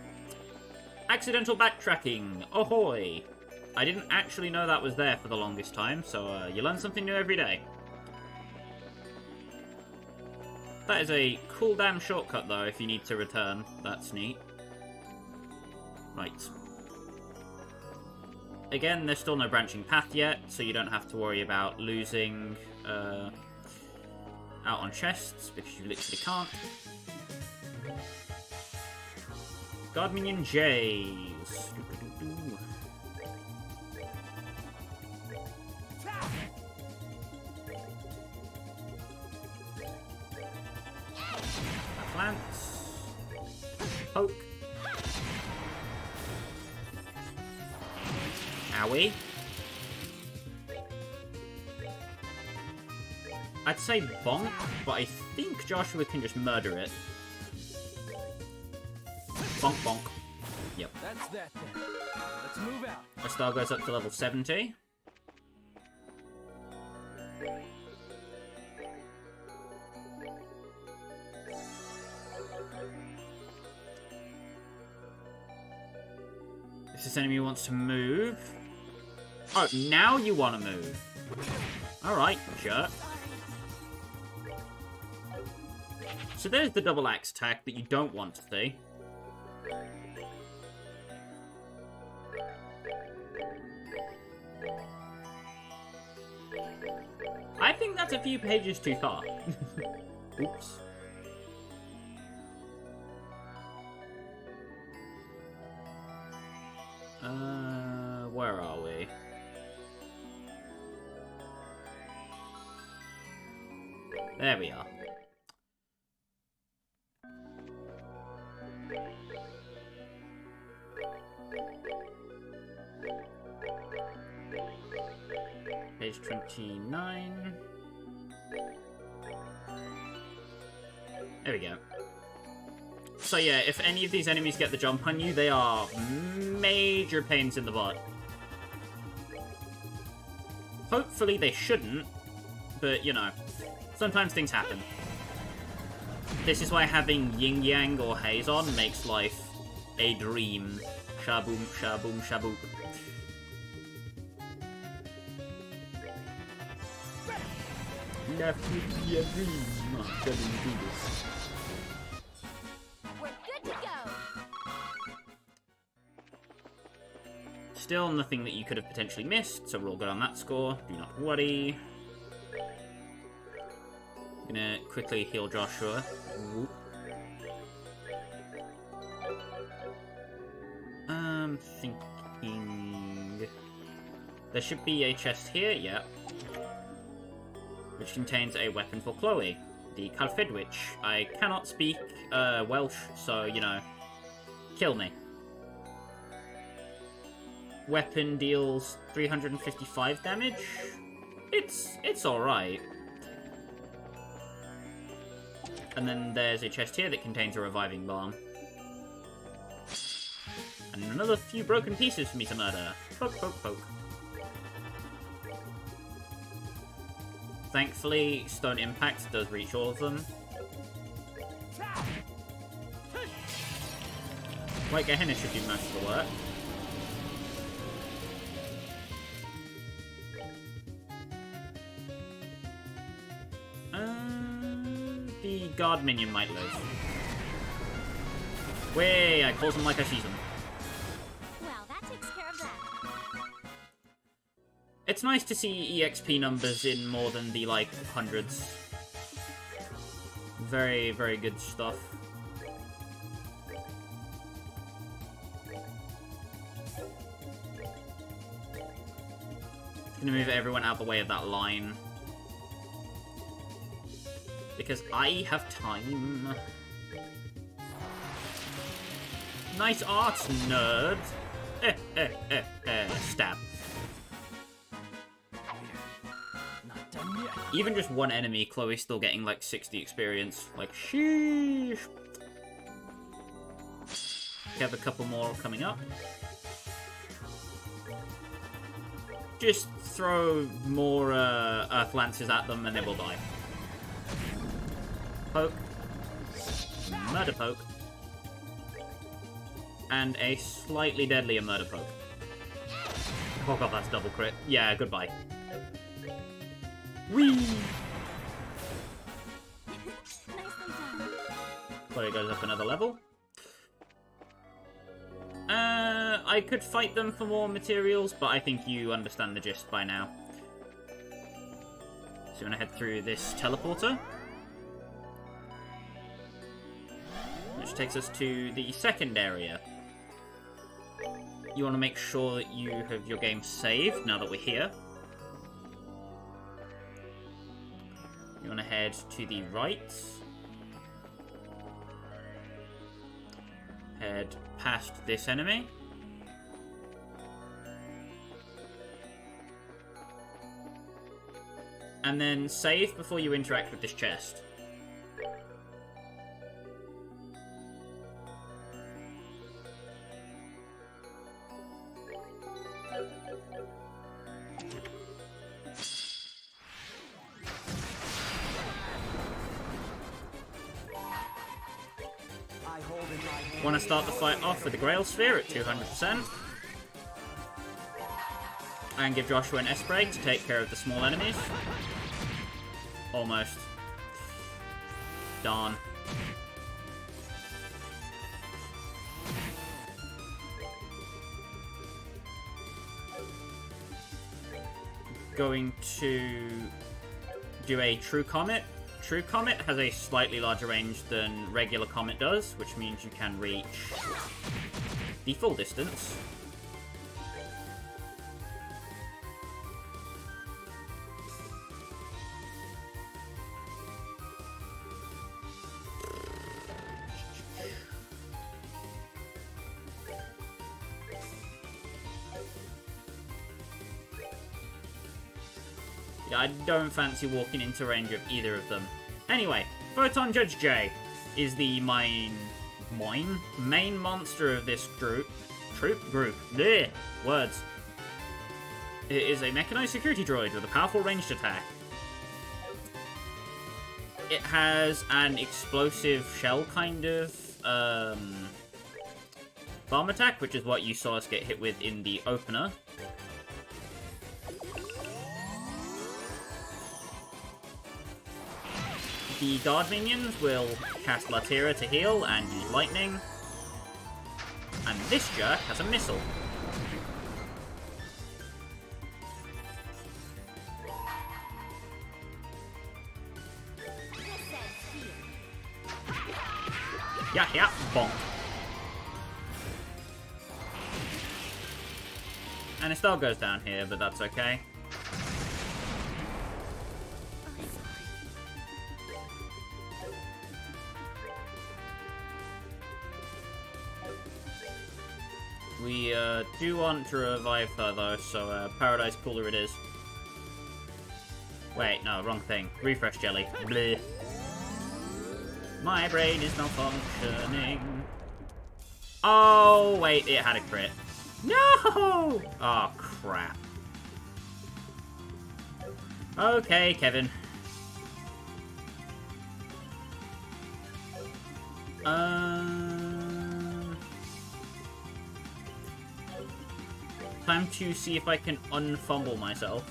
Accidental backtracking. Ahoy! I didn't actually know that was there for the longest time, so you learn something new every day. That is a cool damn shortcut, though, if you need to return. That's neat. Right. Again, there's still no branching path yet, so you don't have to worry about losing out on chests, because you literally can't. Guard Minion J's. Lance. Poke. Owie. I'd say bonk, but I think Joshua can just murder it. Bonk bonk. Yep. That's that then. Let's move out. Estelle goes up to level 70. If this enemy wants to move... Oh, now you want to move. Alright, jerk. So there's the double axe attack that you don't want to see. I think that's a few pages too far. Oops. Where are we? There we are. Page 29. There we go. So yeah, if any of these enemies get the jump on you, they are major pains in the butt. Hopefully they shouldn't, but you know, sometimes things happen. This is why having yin yang or haze on makes life a dream. Shaboom, shaboom, shaboop. Left with me a dream. Not gonna do this. We're good to go. Still nothing that you could have potentially missed, so we're all good on that score. Do not worry. Gonna quickly heal Joshua. Whoop. Thinking... There should be a chest here, yeah. Which contains a weapon for Chloe, the Calfidwitch. I cannot speak Welsh, so, you know, kill me. Weapon deals 355 damage. It's alright. And then there's a chest here that contains a reviving balm. And another few broken pieces for me to murder. Poke, poke, poke. Thankfully, Stone Impact does reach all of them. White Gehenna should do most of the work. The guard minion might live. Way, I calls them like I sees them. Well, that takes care of that. It's nice to see EXP numbers in more than the, like, hundreds. Very, very good stuff. Gonna move everyone out of the way of that line. Because I have time. Nice art, nerd. Stab. Not done yet. Even just one enemy, Chloe's still getting like 60 experience. Like, sheesh. We have a couple more coming up. Just throw more Earth Lances at them and they will die. Poke. Murder poke. And a slightly deadlier murder poke. Oh god, that's double crit. Yeah, goodbye. Whee! Nicely done. Chloe goes up another level. I could fight them for more materials, but I think you understand the gist by now. So I'm gonna head through this teleporter. Which takes us to the second area. You want to make sure that you have your game saved now that we're here. You want to head to the right. Head past this enemy. And then save before you interact with this chest. Want to start the fight off with the Grail Sphere at 200%. And give Joshua an S-Spray to take care of the small enemies. Almost. Darn. Going to do a True Comet. True Comet has a slightly larger range than regular Comet does, which means you can reach the full distance. I don't fancy walking into range of either of them. Anyway, Photon Judge J is the main monster of this group. Bleh, words. It is a mechanized security droid with a powerful ranged attack. It has an explosive shell kind of bomb attack, which is what you saw us get hit with in the opener. The guard minions will cast Latira to heal and use lightning. And this jerk has a missile. Yeah, bonk. And Estelle goes down here, but that's okay. We do want to revive her though, so Paradise Cooler it is. Wait, no, wrong thing. Refresh Jelly. Bleh. My brain is malfunctioning. Oh, wait, it had a crit. No! Oh, crap. Okay, Kevin. Time to see if I can unfumble myself.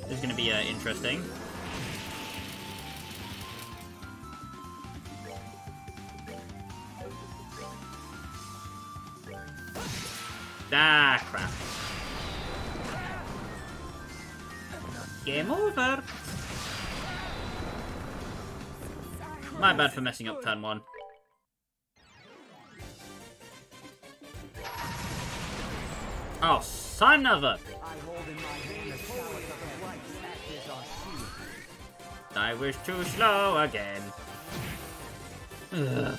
This is going to be interesting. Ah, crap. Game over. My bad for messing up turn 1. Oh, son of a... I wish too slow again. Ugh.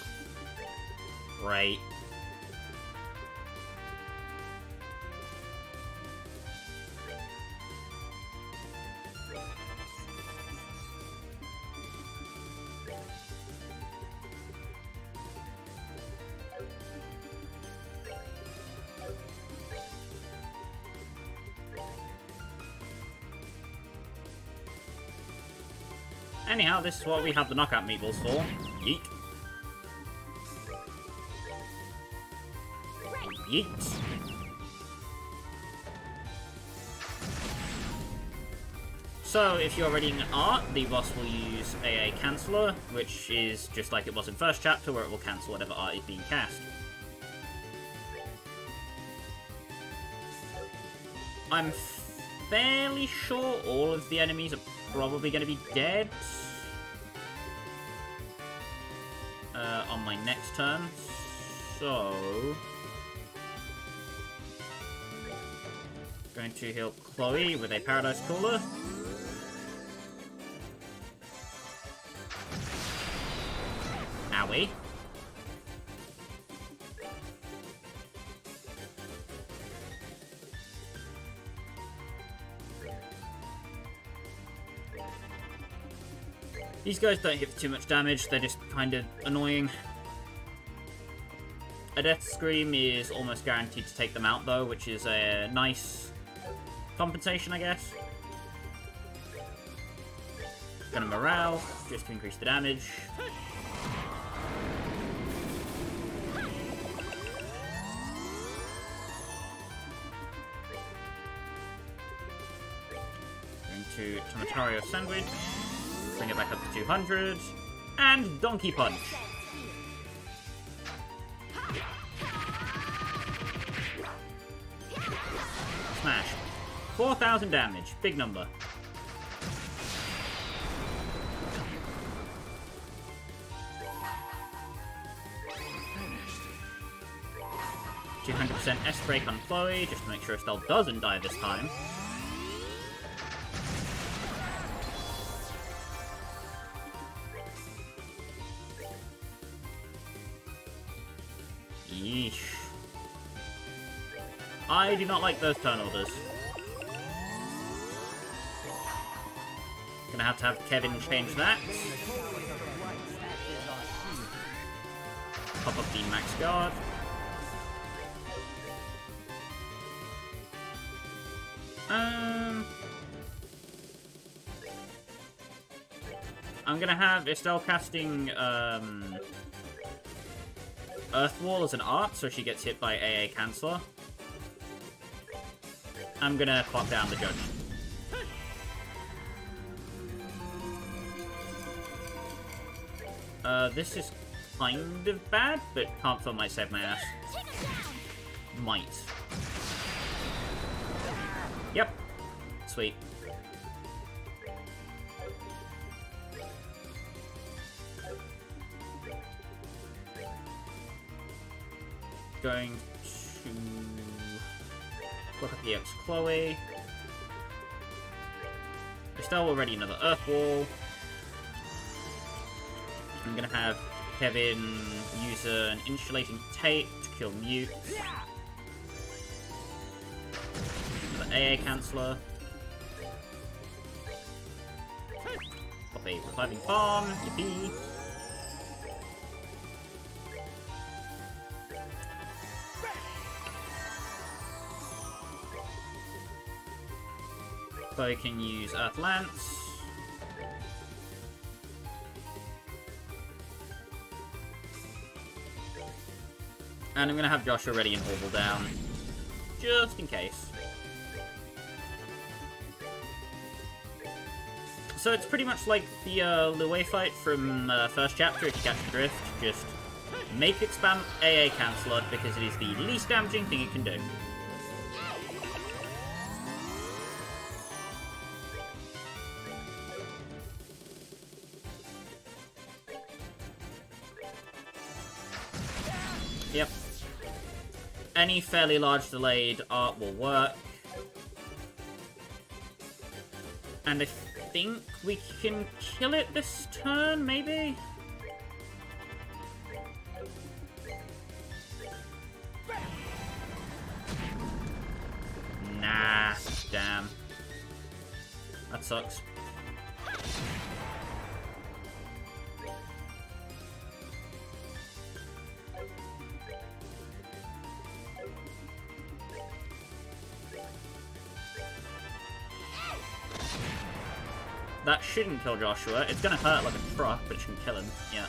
Right. Anyhow, this is what we have the knockout meatballs for. Yeet. Yeet. So, if you're reading an art, the boss will use a canceller, which is just like it was in first chapter, where it will cancel whatever art is being cast. I'm fairly sure all of the enemies are probably going to be dead on my next turn, so going to heal Chloe with a Paradise Cooler. Owie. These guys don't hit for too much damage, they're just kind of annoying. A Death Scream is almost guaranteed to take them out though, which is a nice compensation, I guess. Gonna morale, just to increase the damage. Going to Tomatario Sandwich. Bring it back up to 200. And Donkey Punch. Smash. 4,000 damage. Big number. 200% S-Break on Chloe, just to make sure Estelle doesn't die this time. Yeesh. I do not like those turn orders. Gonna have to have Kevin change that. Pop up the max guard. I'm gonna have Estelle casting Earth Wall as an art, so she gets hit by AA Canceller. I'm gonna clock down the judge. This is kind of bad, but can't feel might save my ass. Might. Yep. Sweet. Going to look at the Chloe. Estelle already another Earth Wall. I'm gonna have Kevin use an insulating tape to kill Mute. Another AA Canceller. Pop a reviving bomb. Yippee. So I can use Earth Lance. And I'm going to have Joshua ready and Orbital down, just in case. So it's pretty much like the Lue fight from first chapter, if you catch the drift. Just make it spam AA Canceller, because it is the least damaging thing it can do. Yep. Any fairly large delayed art will work. And I think we can kill it this turn, maybe? Nah, damn. That sucks. That shouldn't kill Joshua. It's gonna hurt like a truck, but it shouldn't kill him. Yeah.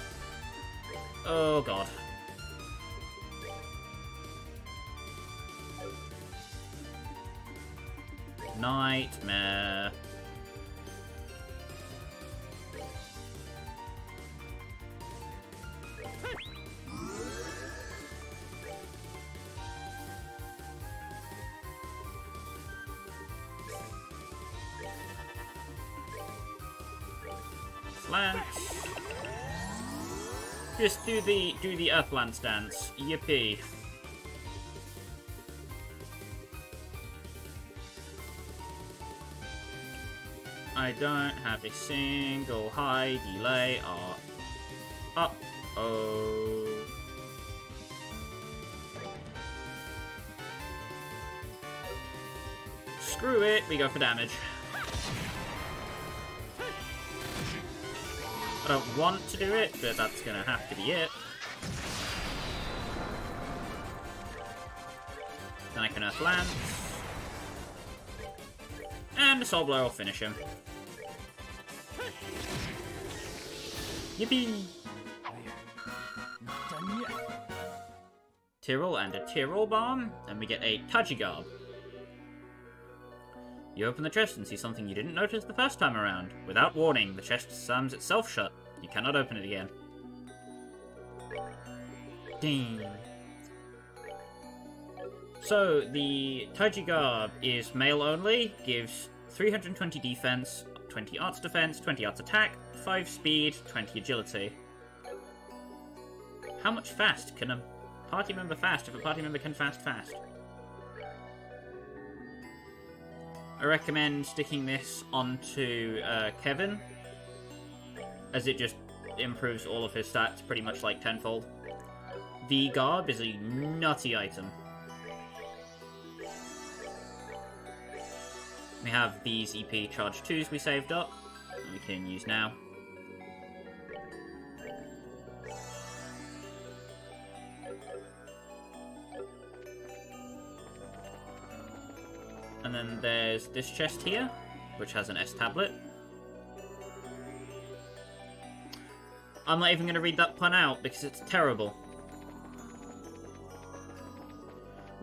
Oh god. Nightmare. Lance. Just do the Earth Lance dance. Yippee. I don't have a single high delay art. Uh-oh. Screw it, we go for damage. I don't want to do it, but that's gonna have to be it. Then I can Earth Lance. And a Soul Blow will finish him. Yippee! Not done yet. Tyrol and a Tyrol bomb, and we get a Tajigarb. You open the chest and see something you didn't notice the first time around. Without warning, the chest slams itself shut. You cannot open it again. Ding. So, the Tajigarb is male only, gives 320 defense, 20 arts defense, 20 arts attack, 5 speed, 20 agility. How much fast can a party member fast if a party member can fast? I recommend sticking this onto Kevin, as it just improves all of his stats pretty much like tenfold. The Garb is a nutty item. We have these EP charge 2s we saved up, and we can use now. And then there's this chest here, which has an S tablet. I'm not even going to read that pun out because it's terrible.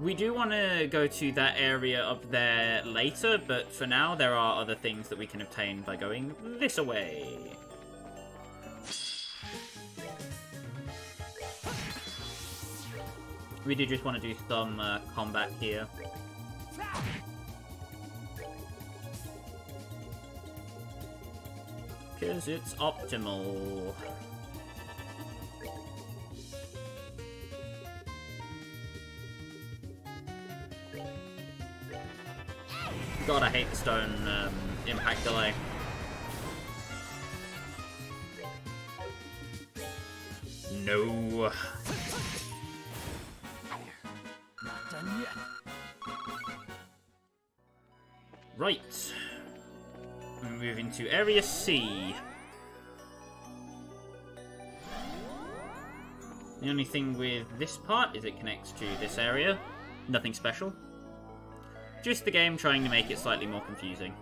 We do want to go to that area up there later, but for now there are other things that we can obtain by going this way. We do just want to do some combat here. Because it's optimal. God, I hate the stone impact delay. No. Not done yet. Right. We move into Area C. The only thing with this part is it connects to this area. Nothing special. Just the game trying to make it slightly more confusing.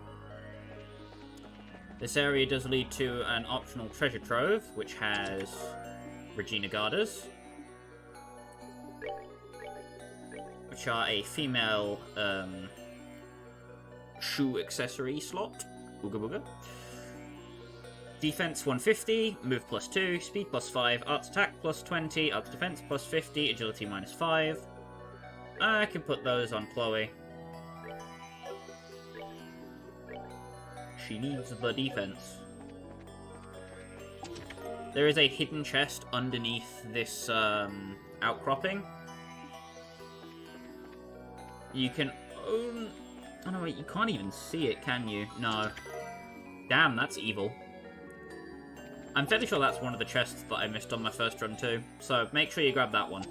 This area does lead to an optional treasure trove, which has Regina Gardas, which are a female shoe accessory slot. Booga booga. Defense 150, move plus 2, speed plus 5, arts attack plus 20, arts defense plus 50, agility minus 5. I can put those on Chloe. She needs the defense. There is a hidden chest underneath this outcropping. You can own... Oh no, wait, you can't even see it, can you? No. Damn, that's evil. I'm fairly sure that's one of the chests that I missed on my first run too, so make sure you grab that one.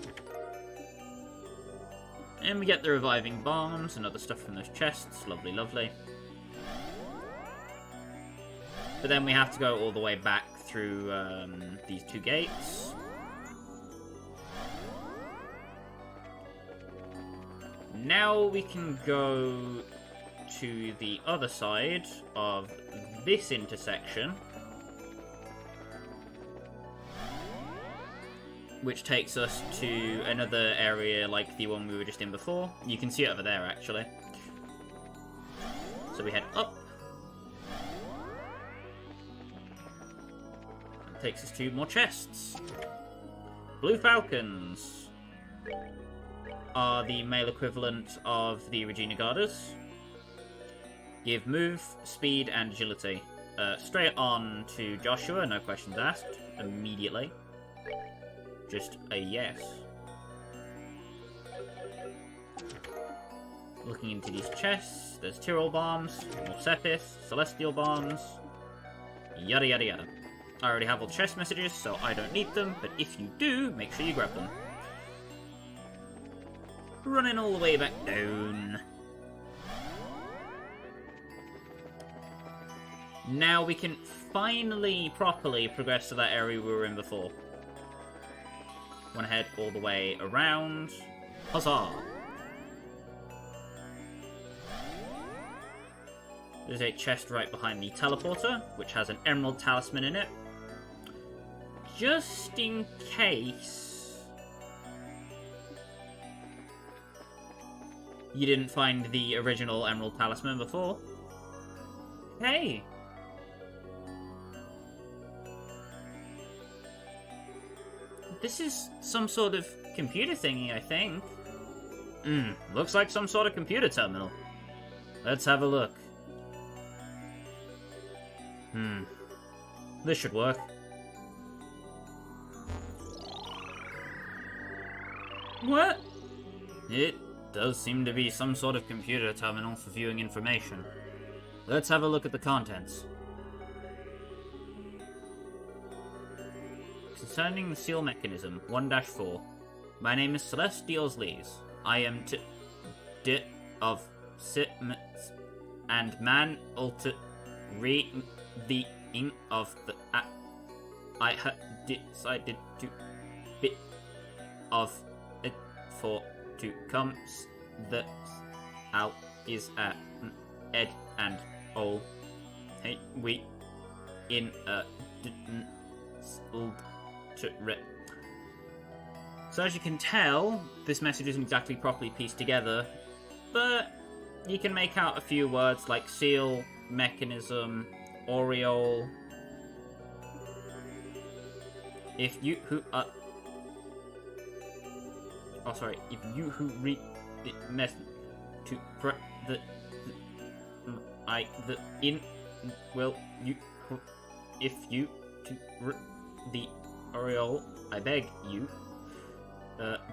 And we get the reviving bombs and other stuff from those chests. Lovely, lovely. But then we have to go all the way back through these two gates. Now we can go to the other side of this intersection, which takes us to another area like the one we were just in before. You can see it over there, actually. So we head up. Takes us to more chests. Blue Falcons are the male equivalent of the Regina Gardas. Give move, speed, and agility. Straight on to Joshua, no questions asked. Immediately. Just a yes. Looking into these chests, there's Tyrol bombs, more Sepith, Celestial bombs, yada yada yada. I already have all the chest messages, so I don't need them, but if you do, make sure you grab them. Running all the way back down. Now we can finally properly progress to that area we were in before. Want to head all the way around. Huzzah! There's a chest right behind the teleporter, which has an emerald talisman in it. Just in case you didn't find the original emerald talisman before. Hey! This is some sort of computer thingy, I think. Looks like some sort of computer terminal. Let's have a look. This should work. What? It does seem to be some sort of computer terminal for viewing information. Let's have a look at the contents. Concerning the seal mechanism, 1-4. My name is Celeste d'Orsleys. I am of Sitmets and man alter re the ing of the I had decided to bit of it for to come the out is at ed and all hey we in a to re. So as you can tell, this message isn't exactly properly pieced together, but you can make out a few words like seal, mechanism, aureole. If you who if you who read the message to the in will you if you to the aureole, I beg you.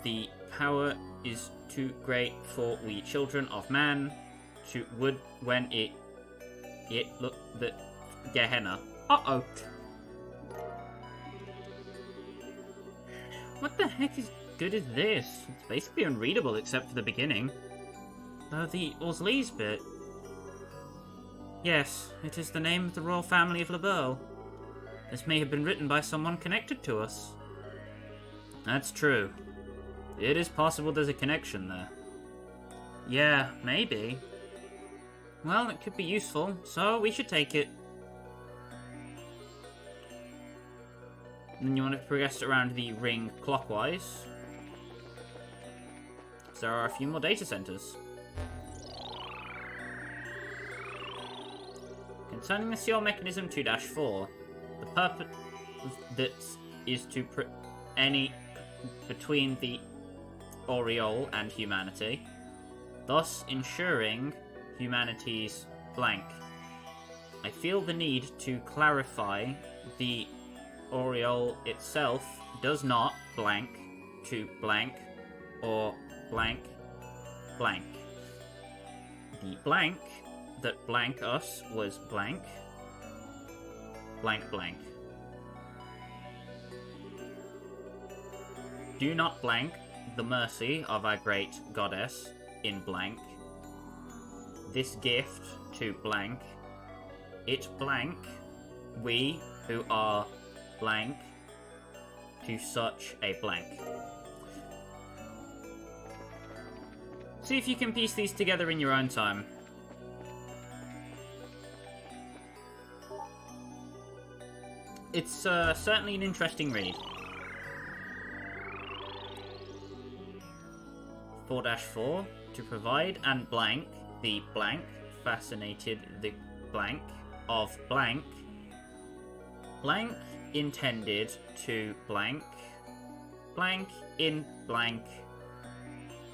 The power is too great for we children of man to would when it look the Gehenna. Uh-oh. What the heck is good is this? It's basically unreadable except for the beginning. The Orsleys bit. Yes, it is the name of the royal family of Bleublanc. This may have been written by someone connected to us. That's true. It is possible there's a connection there. Yeah, maybe. Well, it could be useful, so we should take it. And then you want to progress around the ring clockwise. So there are a few more data centers. Concerning the seal mechanism 2-4, the purpose of this is to any between the aureole and humanity, thus ensuring humanity's blank. I feel the need to clarify the aureole itself does not blank to blank or blank blank. The blank that blank us was blank blank blank. Do not blank the mercy of our great goddess in blank. This gift to blank. It blank. We who are blank to such a blank. See if you can piece these together in your own time. It's certainly an interesting read. 4-4, to provide and blank the blank fascinated the blank of blank. Blank intended to blank. Blank in blank.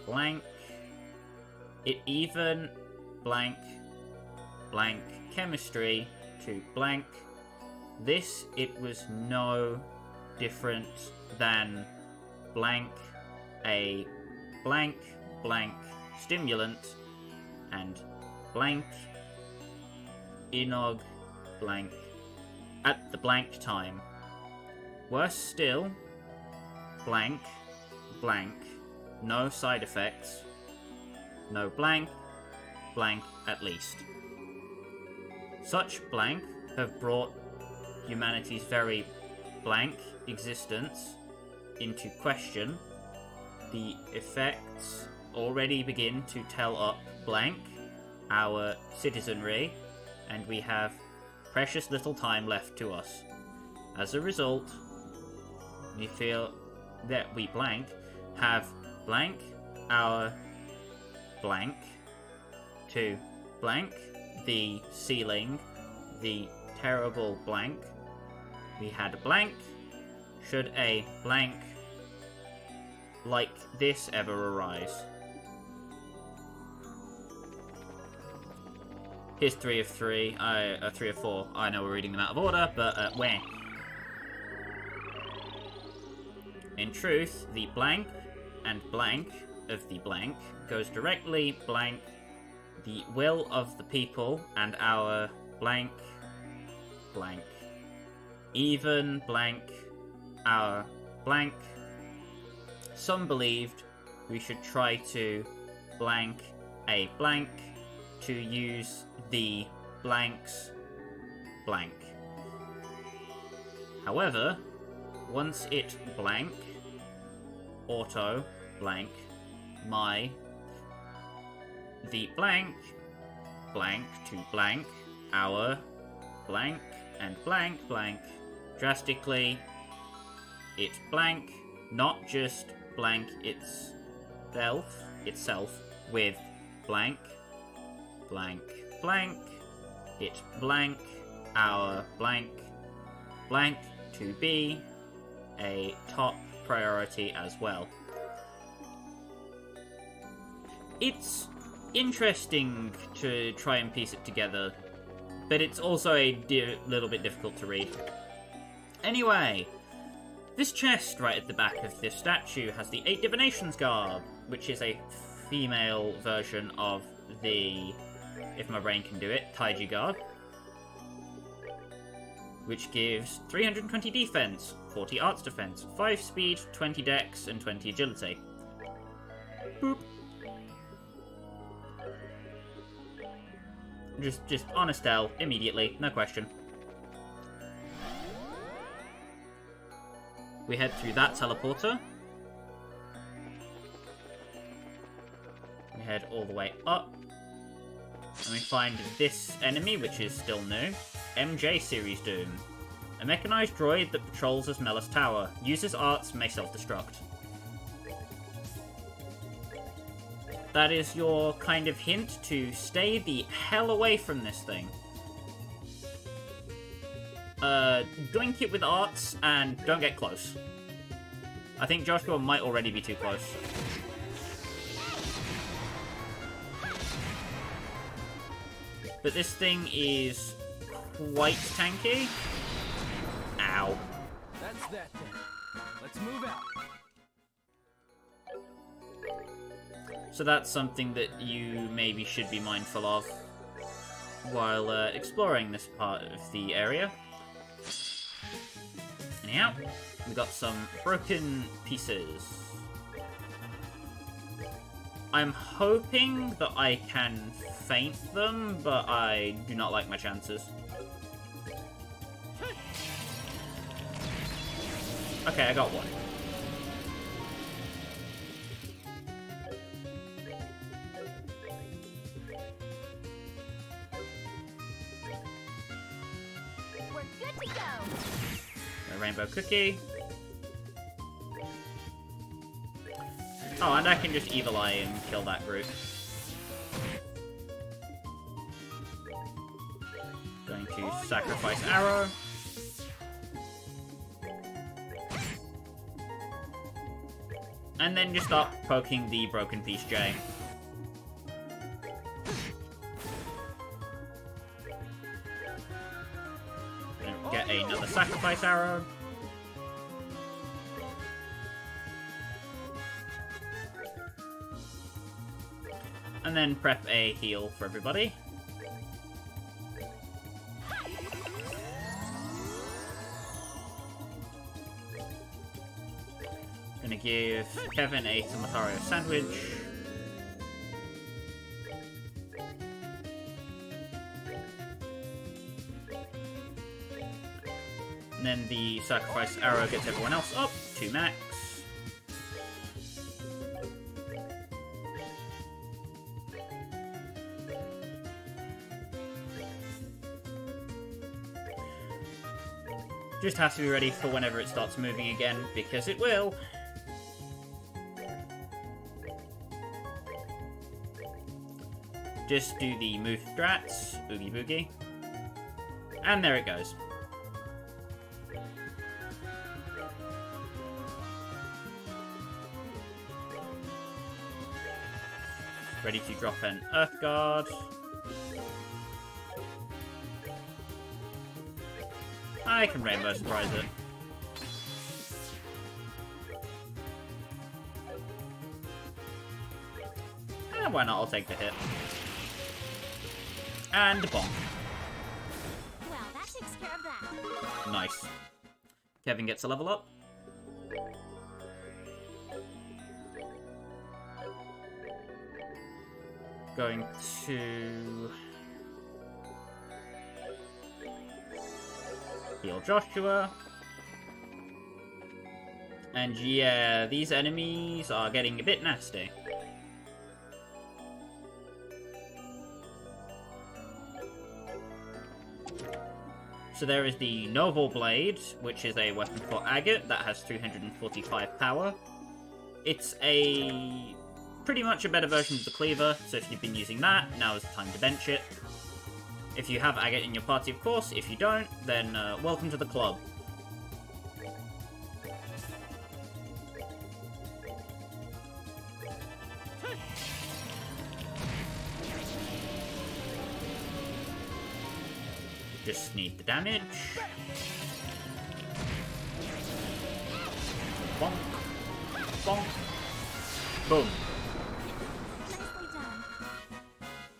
Blank. It even blank. Blank chemistry to blank. This it was no different than blank a blank blank stimulant and blank inog blank at the blank time. Worse still, blank blank no side effects, no blank blank at least. Such blank have brought humanity's very blank existence into question. The effects already begin to tell up blank our citizenry and we have precious little time left to us. As a result, we feel that we blank have blank our blank to blank the ceiling, the terrible blank. We had a blank. Should a blank like this ever arise? Here's 3 of 3, 3 of 4. I know we're reading them out of order, but where? In truth, the blank and blank of the blank goes directly blank the will of the people and our blank blank. Even blank our blank. Some believed we should try to blank a blank to use the blank's blank. However, once it blank, auto blank, the blank to blank, our blank and blank blank, drastically, it blank, not just blank itself with blank blank blank, it blank our blank to be a top priority as well. It's interesting to try and piece it together, but it's also a little bit difficult to read. Anyway, this chest right at the back of this statue has the 8 Divinations garb, which is a female version of the, if my brain can do it, Taiji garb, which gives 320 defense, 40 arts defense, 5 speed, 20 dex, and 20 agility. Boop. Just on Estelle, immediately, no question. We head through that teleporter. We head all the way up. And we find this enemy, which is still new. MJ Series Doom. A mechanized droid that patrols Esmelas Tower. Uses arts, may self-destruct. That is your kind of hint to stay the hell away from this thing. Doink it with arts, and don't get close. I think Joshua might already be too close. But this thing is quite tanky. Ow. That's that then. Let's move out. So that's something that you maybe should be mindful of while exploring this part of the area. Anyhow, we got some broken pieces. I'm hoping that I can feint them, but I do not like my chances. Okay, I got one. We're good to go. A rainbow cookie. Oh, and I can just evil eye and kill that group. Going to sacrifice arrow. And then just start poking the broken piece J. Get another sacrifice arrow. And then prep a heal for everybody. Gonna give Kevin a Tomatario sandwich. And then the sacrifice arrow gets everyone else up to max. Just have to be ready for whenever it starts moving again, because it will. Just do the move strats, oogie boogie. And there it goes. Ready to drop an Earth Guard. I can Rainbow Surprise it. And why not? I'll take the hit. And bonk. Well, that takes care of that. Nice. Kevin gets a level up. Going to heal Joshua. And yeah, these enemies are getting a bit nasty. So there is the Novel Blade, which is a weapon for Agate that has 345 power. It's a pretty much a better version of the Cleaver, so if you've been using that, now is the time to bench it. If you have Agate in your party, of course. If you don't, then welcome to the club. Just need the damage. Bonk. Bonk. Boom. Nicely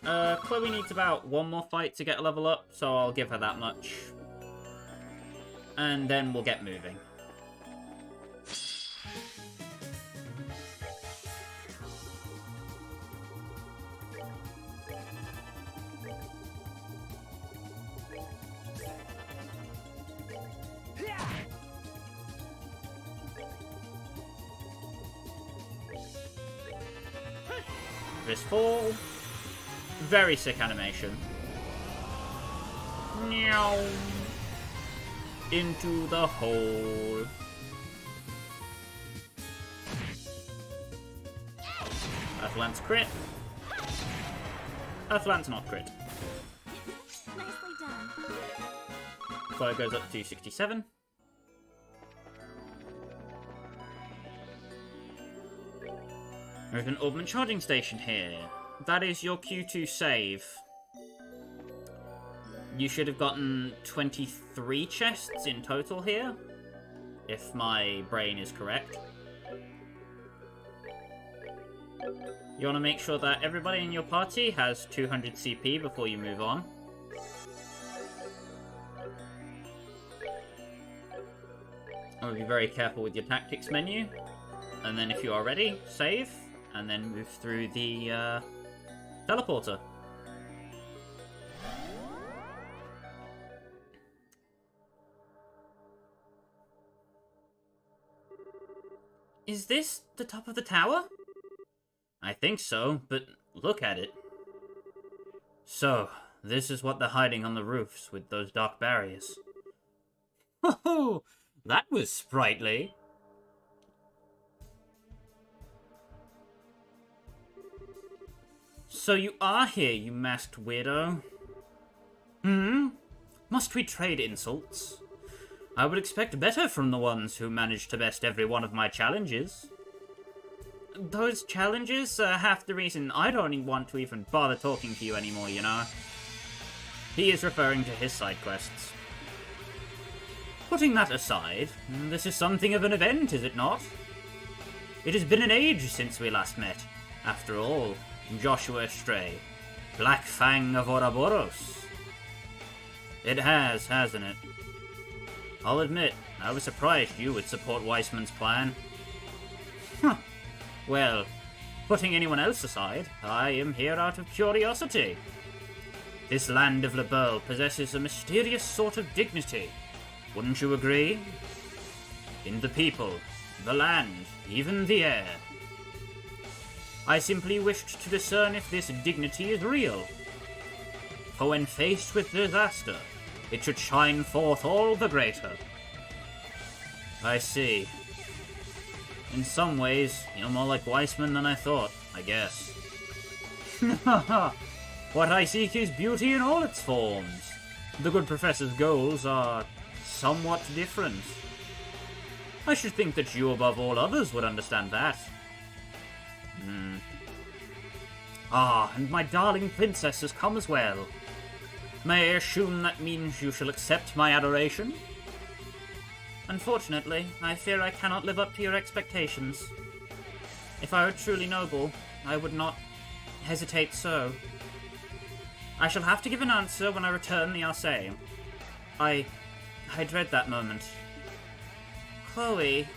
done. Chloe needs about one more fight to get a level up, so I'll give her that much. And then we'll get moving. This fall. Very sick animation. Meow. Into the hole. Earthlance crit. Earthlance not crit. Nicely done. Fire goes up to 67. There's an augment charging station here. That is your Q2 save. You should have gotten 23 chests in total here, if my brain is correct. You want to make sure that everybody in your party has 200 CP before you move on. I'll be very careful with your tactics menu. And then if you are ready, save. And then move through the teleporter. Is this the top of the tower? I think so, but look at it. So, this is what they're hiding on the roofs with those dark barriers. Oh, that was sprightly. So you are here, you masked weirdo. Must we trade insults? I would expect better from the ones who managed to best every one of my challenges. Those challenges are half the reason I don't want to even bother talking to you anymore, you know. He is referring to his side quests. Putting that aside, this is something of an event, is it not? It has been an age since we last met. After all, Joshua Stray, Black Fang of Ouroboros. It has, hasn't it? I'll admit, I was surprised you would support Weissman's plan. Huh. Well, putting anyone else aside, I am here out of curiosity. This land of Bleublanc possesses a mysterious sort of dignity. Wouldn't you agree? In the people, the land, even the air. I simply wished to discern if this dignity is real. For when faced with disaster, it should shine forth all the greater. I see. In some ways, you're more like Weissman than I thought, I guess. What I seek is beauty in all its forms. The good professor's goals are somewhat different. I should think that you, above all others, would understand that. Ah, and my darling princess has come as well. May I assume that means you shall accept my adoration? Unfortunately, I fear I cannot live up to your expectations. If I were truly noble, I would not hesitate so. I shall have to give an answer when I return the Arseille. I dread that moment. Chloe...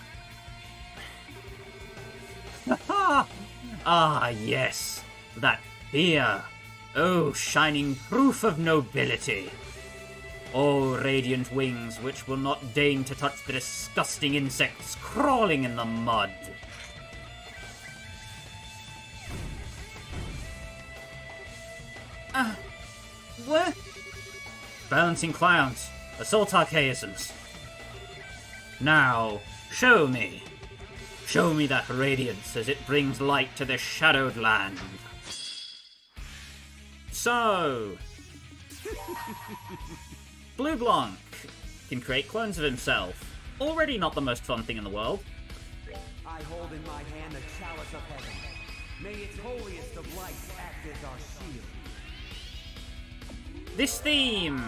Ah, yes. That fear. Oh, shining proof of nobility. Oh, radiant wings which will not deign to touch the disgusting insects crawling in the mud. What? Balancing clowns. Assault archaisms. Now, show me. Show me that radiance as it brings light to this shadowed land. So... Bleublanc can create clones of himself. Already not the most fun thing in the world. I hold in my hand the chalice of heaven. May its holiest of lights act as our shield. This theme,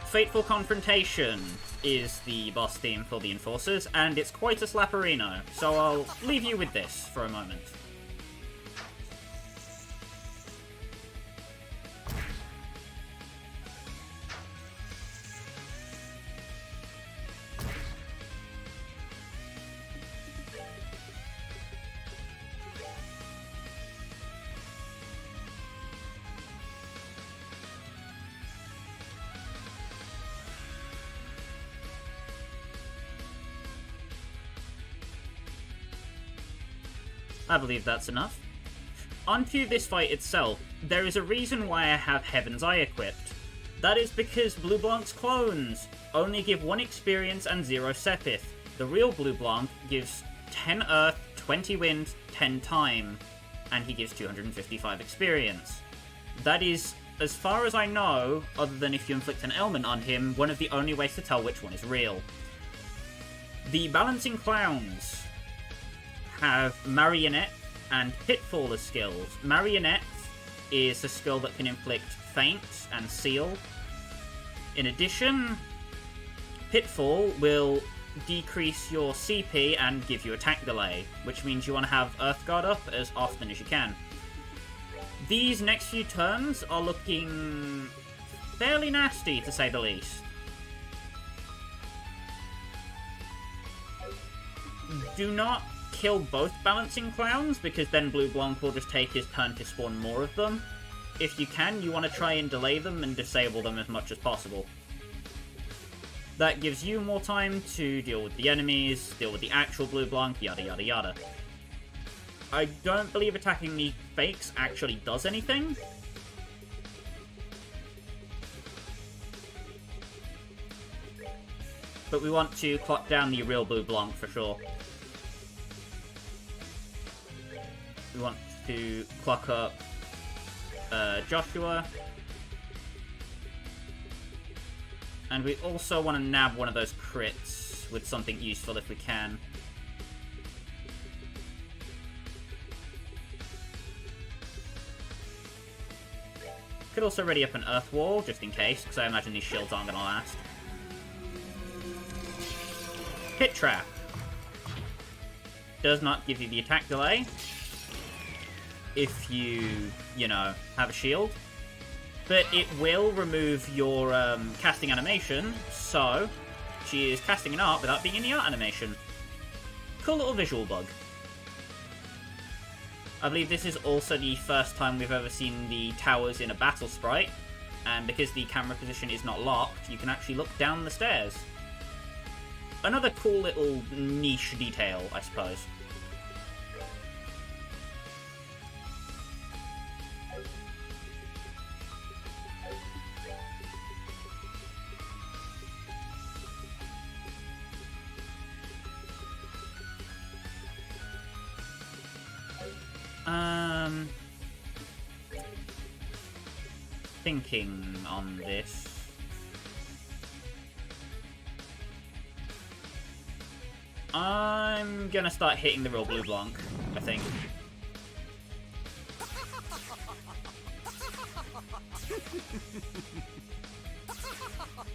Fateful Confrontation, is the boss theme for the Enforcers, and it's quite a slapperino, so I'll leave you with this for a moment. I believe that's enough. Onto this fight itself, there is a reason why I have Heaven's Eye equipped. That is because Bleublanc's clones only give 1 experience and 0 Sepith. The real Bleublanc gives 10 Earth, 20 Wind, 10 Time, and he gives 255 experience. That is, as far as I know, other than if you inflict an ailment on him, one of the only ways to tell which one is real. The Balancing Clowns have Marionette and Pitfall as skills. Marionette is a skill that can inflict Feint and Seal. In addition, Pitfall will decrease your CP and give you attack delay, which means you want to have Earthguard up as often as you can. These next few turns are looking fairly nasty, to say the least. Do not kill both Balancing Clowns, because then Bleublanc will just take his turn to spawn more of them. If you can, you want to try and delay them and disable them as much as possible. That gives you more time to deal with the enemies, deal with the actual Bleublanc, yada yada yada. I don't believe attacking the fakes actually does anything. But we want to clock down the real Bleublanc for sure. We want to clock up Joshua. And we also want to nab one of those crits with something useful if we can. Could also ready up an Earth Wall, just in case, because I imagine these shields aren't going to last. Pit Trap. Does not give you the attack delay if you know, have a shield. But it will remove your casting animation, so she is casting an art without being in the art animation. Cool little visual bug. I believe this is also the first time we've ever seen the towers in a battle sprite, and because the camera position is not locked, you can actually look down the stairs. Another cool little niche detail, I suppose. Thinking on this. I'm gonna start hitting the real Bleublanc, I think.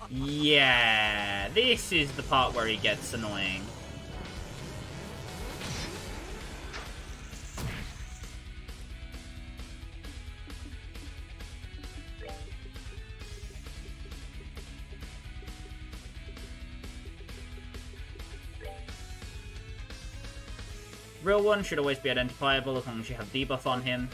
Yeah, this is the part where he gets annoying. Real one should always be identifiable as long as you have debuff on him.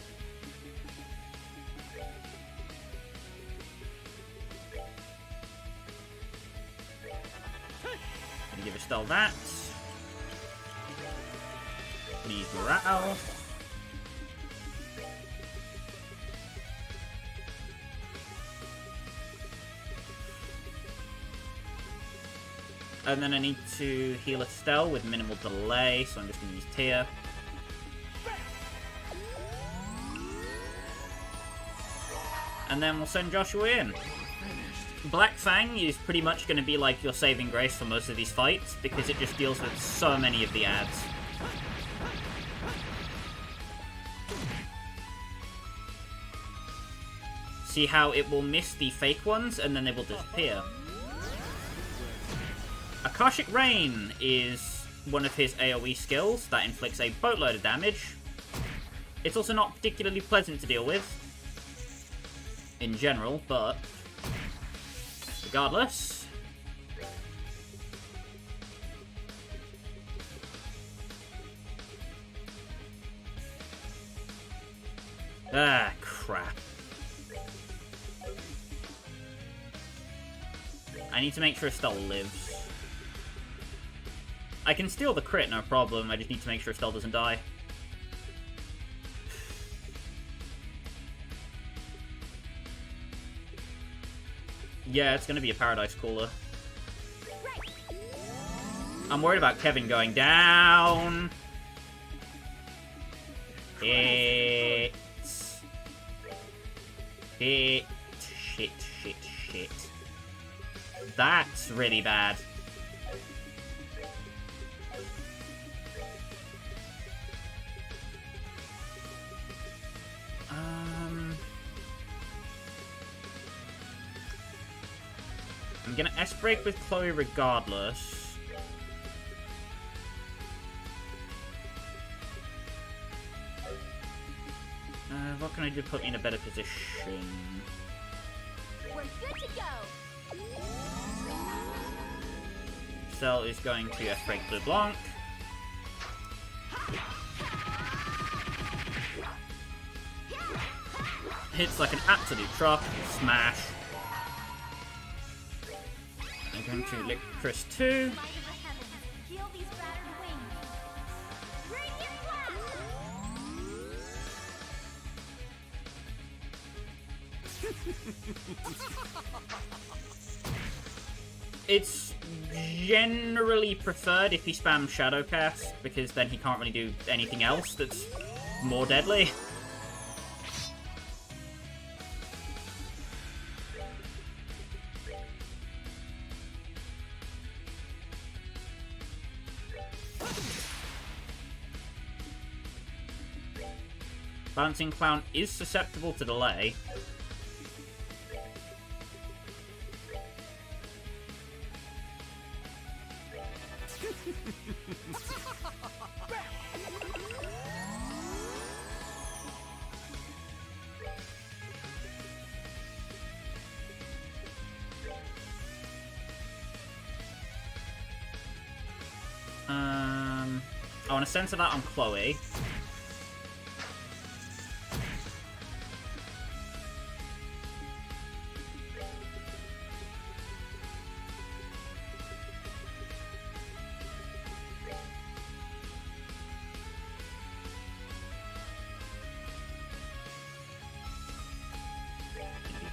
Gonna give Estelle that. Please morale. And then I need to heal Estelle with minimal delay, so I'm just going to use Tear. And then we'll send Joshua in. Black Fang is pretty much going to be like your saving grace for most of these fights, because it just deals with so many of the ads. See how it will miss the fake ones, and then they will disappear. Akashic Rain is one of his AoE skills that inflicts a boatload of damage. It's also not particularly pleasant to deal with, in general, but regardless. Ah, crap. I need to make sure Estelle lives. I can steal the crit, no problem. I just need to make sure Estelle doesn't die. Yeah, it's gonna be a Paradise Cooler. I'm worried about Kevin going down. Hit. Hit. Shit, shit, shit. That's really bad. I'm gonna S-break with Chloe regardless. What can I do to put me in a better position? We're good to go. Cell is going to S-break Bleublanc. Hits like an absolute truck. Smash. I'm going to lick Chris 2. Light of the heavens, heal these battered wings. Radiant flash! It's generally preferred if he spams Shadowcast, because then he can't really do anything else that's more deadly. Bouncing Clown is susceptible to delay. I want to center that on Chloe.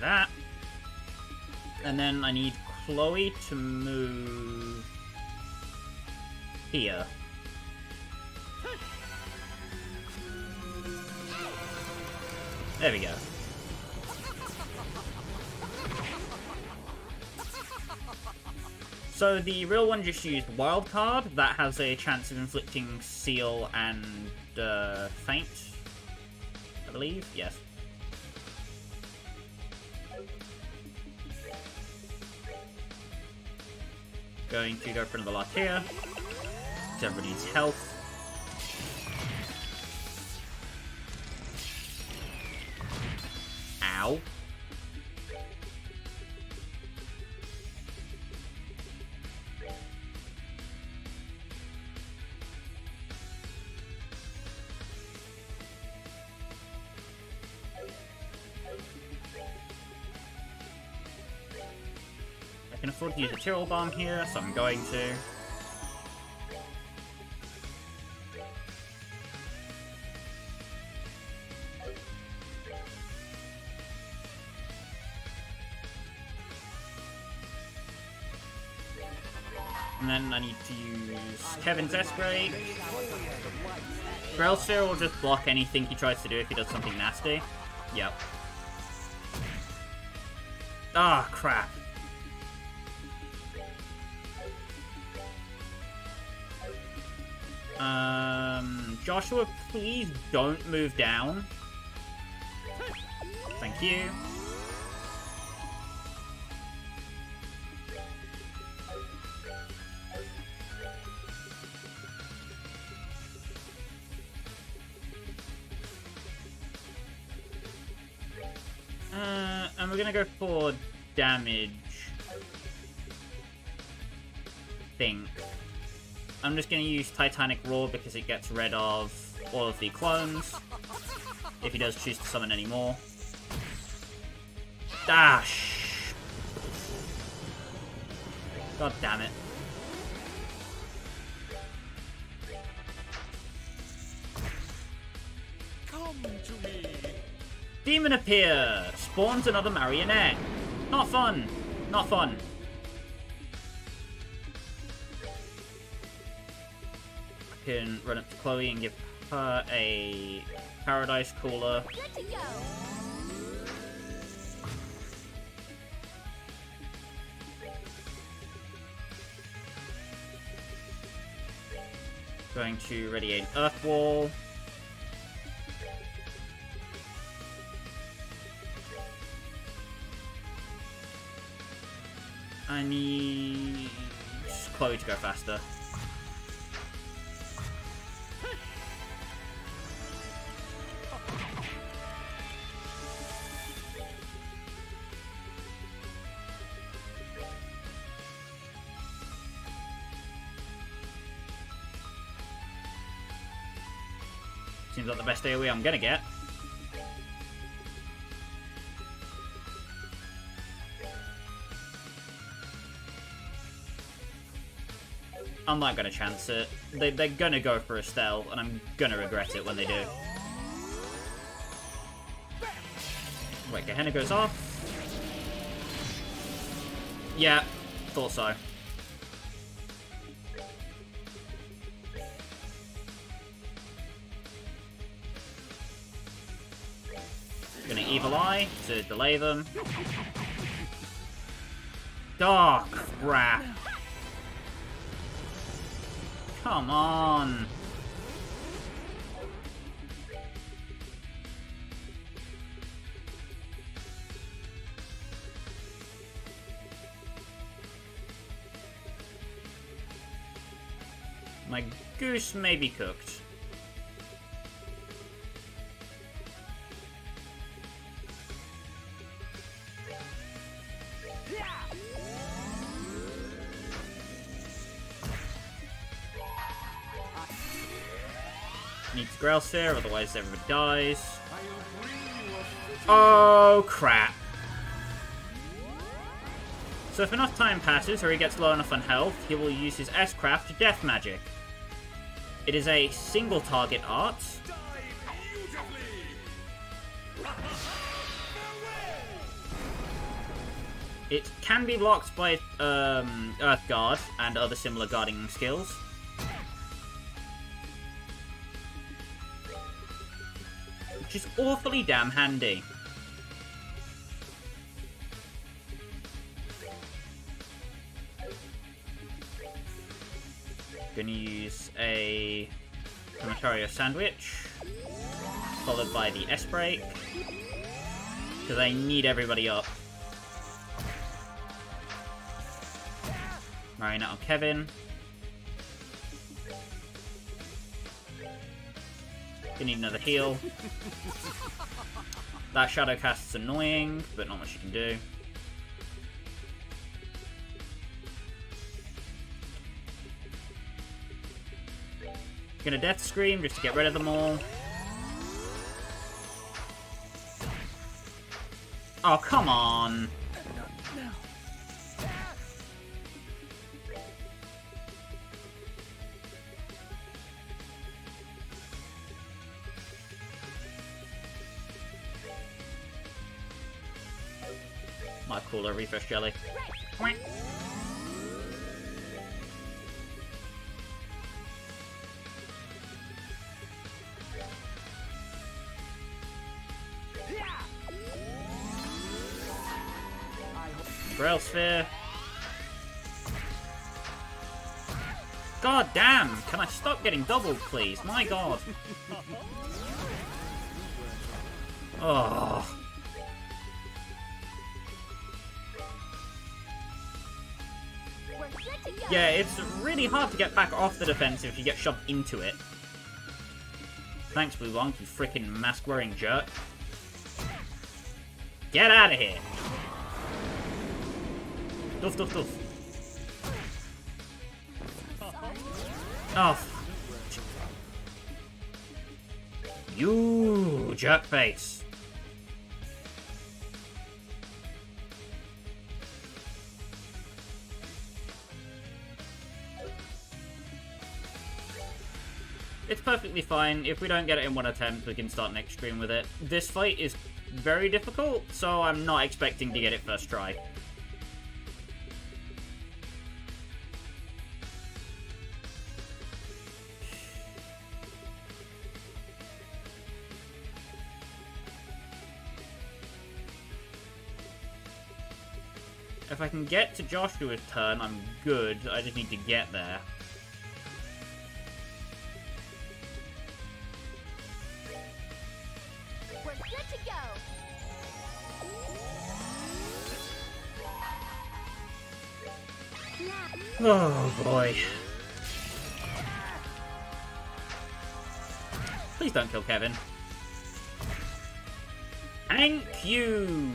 That. And then I need Chloe to move here. There we go. So the real one just used Wild Card. That has a chance of inflicting Seal and Faint, I believe. Yes. Going to go for another lock here. Everybody needs health. Ow. I can afford to use a Tyrrell Bomb here, so I'm going to. And then I need to use Kevin's S-Break. Grancel will just block anything he tries to do if he does something nasty. Yep. Ah, crap. Joshua, please don't move down. Thank you. And we're gonna go for damage. Think. I'm just gonna use Titanic Roar because it gets rid of all of the clones. If he does choose to summon any more. Dash! God damn it. Come to me. Demon Appear! Spawns another marionette. Not fun. Not fun. I can run up to Chloe and give her a Paradise Cooler. Good to go. Going to Radiate Earth Wall. I need Chloe to go faster. Seems like the best AoE I'm gonna get. I'm not gonna chance it. They're gonna go for Estelle, and I'm gonna regret it when they do. Right, Gehenna goes off. Yeah, thought so. Gonna Evil Eye to delay them. Oh, crap. Come on. My goose may be cooked. Needs Grancel, otherwise everybody dies. Oh, crap. So if enough time passes, or he gets low enough on health, he will use his S-Craft Death Magic. It is a single target art. It can be blocked by Earth Guard and other similar guarding skills. which is awfully damn handy. Gonna use a Commentarios Sandwich, followed by the S-Break, because I need everybody up. Marionette on Kevin. Gonna need another heal. That Shadow Cast's annoying, but not much you can do. Gonna Death Scream just to get rid of them all. Oh, come on! My cooler refresh jelly. Quack. Grail Sphere. God damn! Can I stop getting doubled, please? My god. Oh. Yeah, it's really hard to get back off the defensive if you get shoved into it. Thanks, Bleublanc, you frickin' mask-wearing jerk. Get out of here! Doof, doof, doof. Oh. You jerkface. It's perfectly fine. If we don't get it in one attempt, we can start next stream with it. This fight is very difficult, so I'm not expecting to get it first try. If I can get to Joshua's turn, I'm good. I just need to get there. We're good to go. Oh boy. Please don't kill Kevin. Thank you!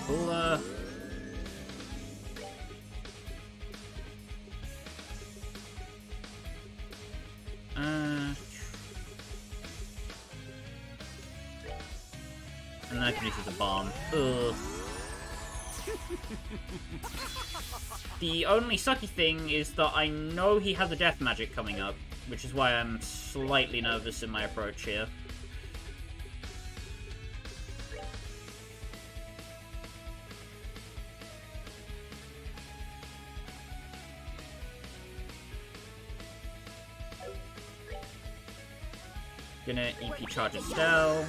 Cool, and that produces a bomb. Ugh. The only sucky thing is that I know he has a death magic coming up, which is why I'm slightly nervous in my approach here. Gonna EP charge Estelle.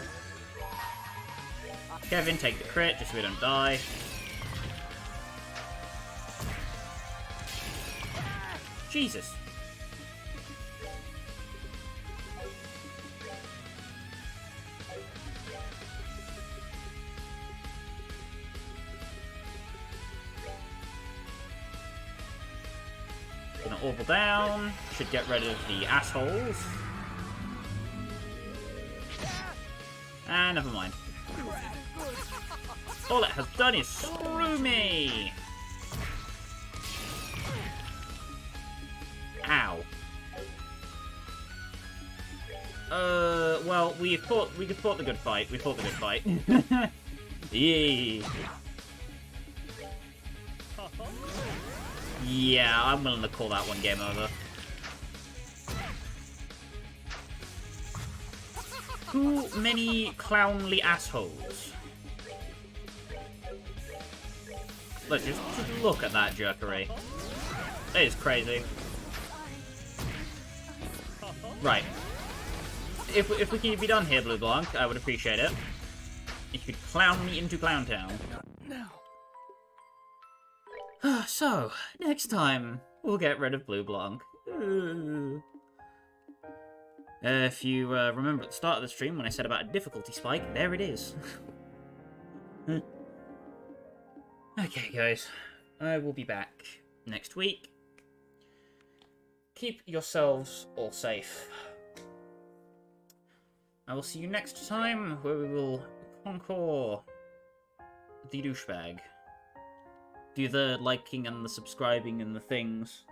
Kevin, take the crit, just so we don't die. Jesus. Gonna orbital down. Should get rid of the assholes. Ah, never mind. All it has done is screw me! Ow. Well, we fought the good fight. We fought the good fight. Yay. Yeah, I'm willing to call that one game over. Too many clownly assholes. Look, just look at that jerkery. It is crazy. Right. If we can be done here, Bleublanc, I would appreciate it. If you could clown me into Clowntown. So, next time, we'll get rid of Bleublanc. If you remember at the start of the stream when I said about a difficulty spike, there it is. Okay, guys. I will be back next week. Keep yourselves all safe. I will see you next time, where we will conquer the douchebag. Do the liking and the subscribing and the things.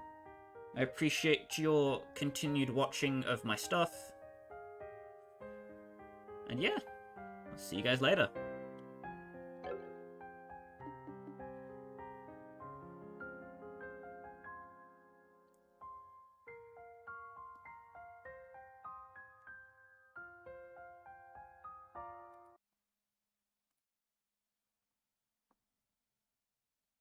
I appreciate your continued watching of my stuff. And yeah, I'll see you guys later.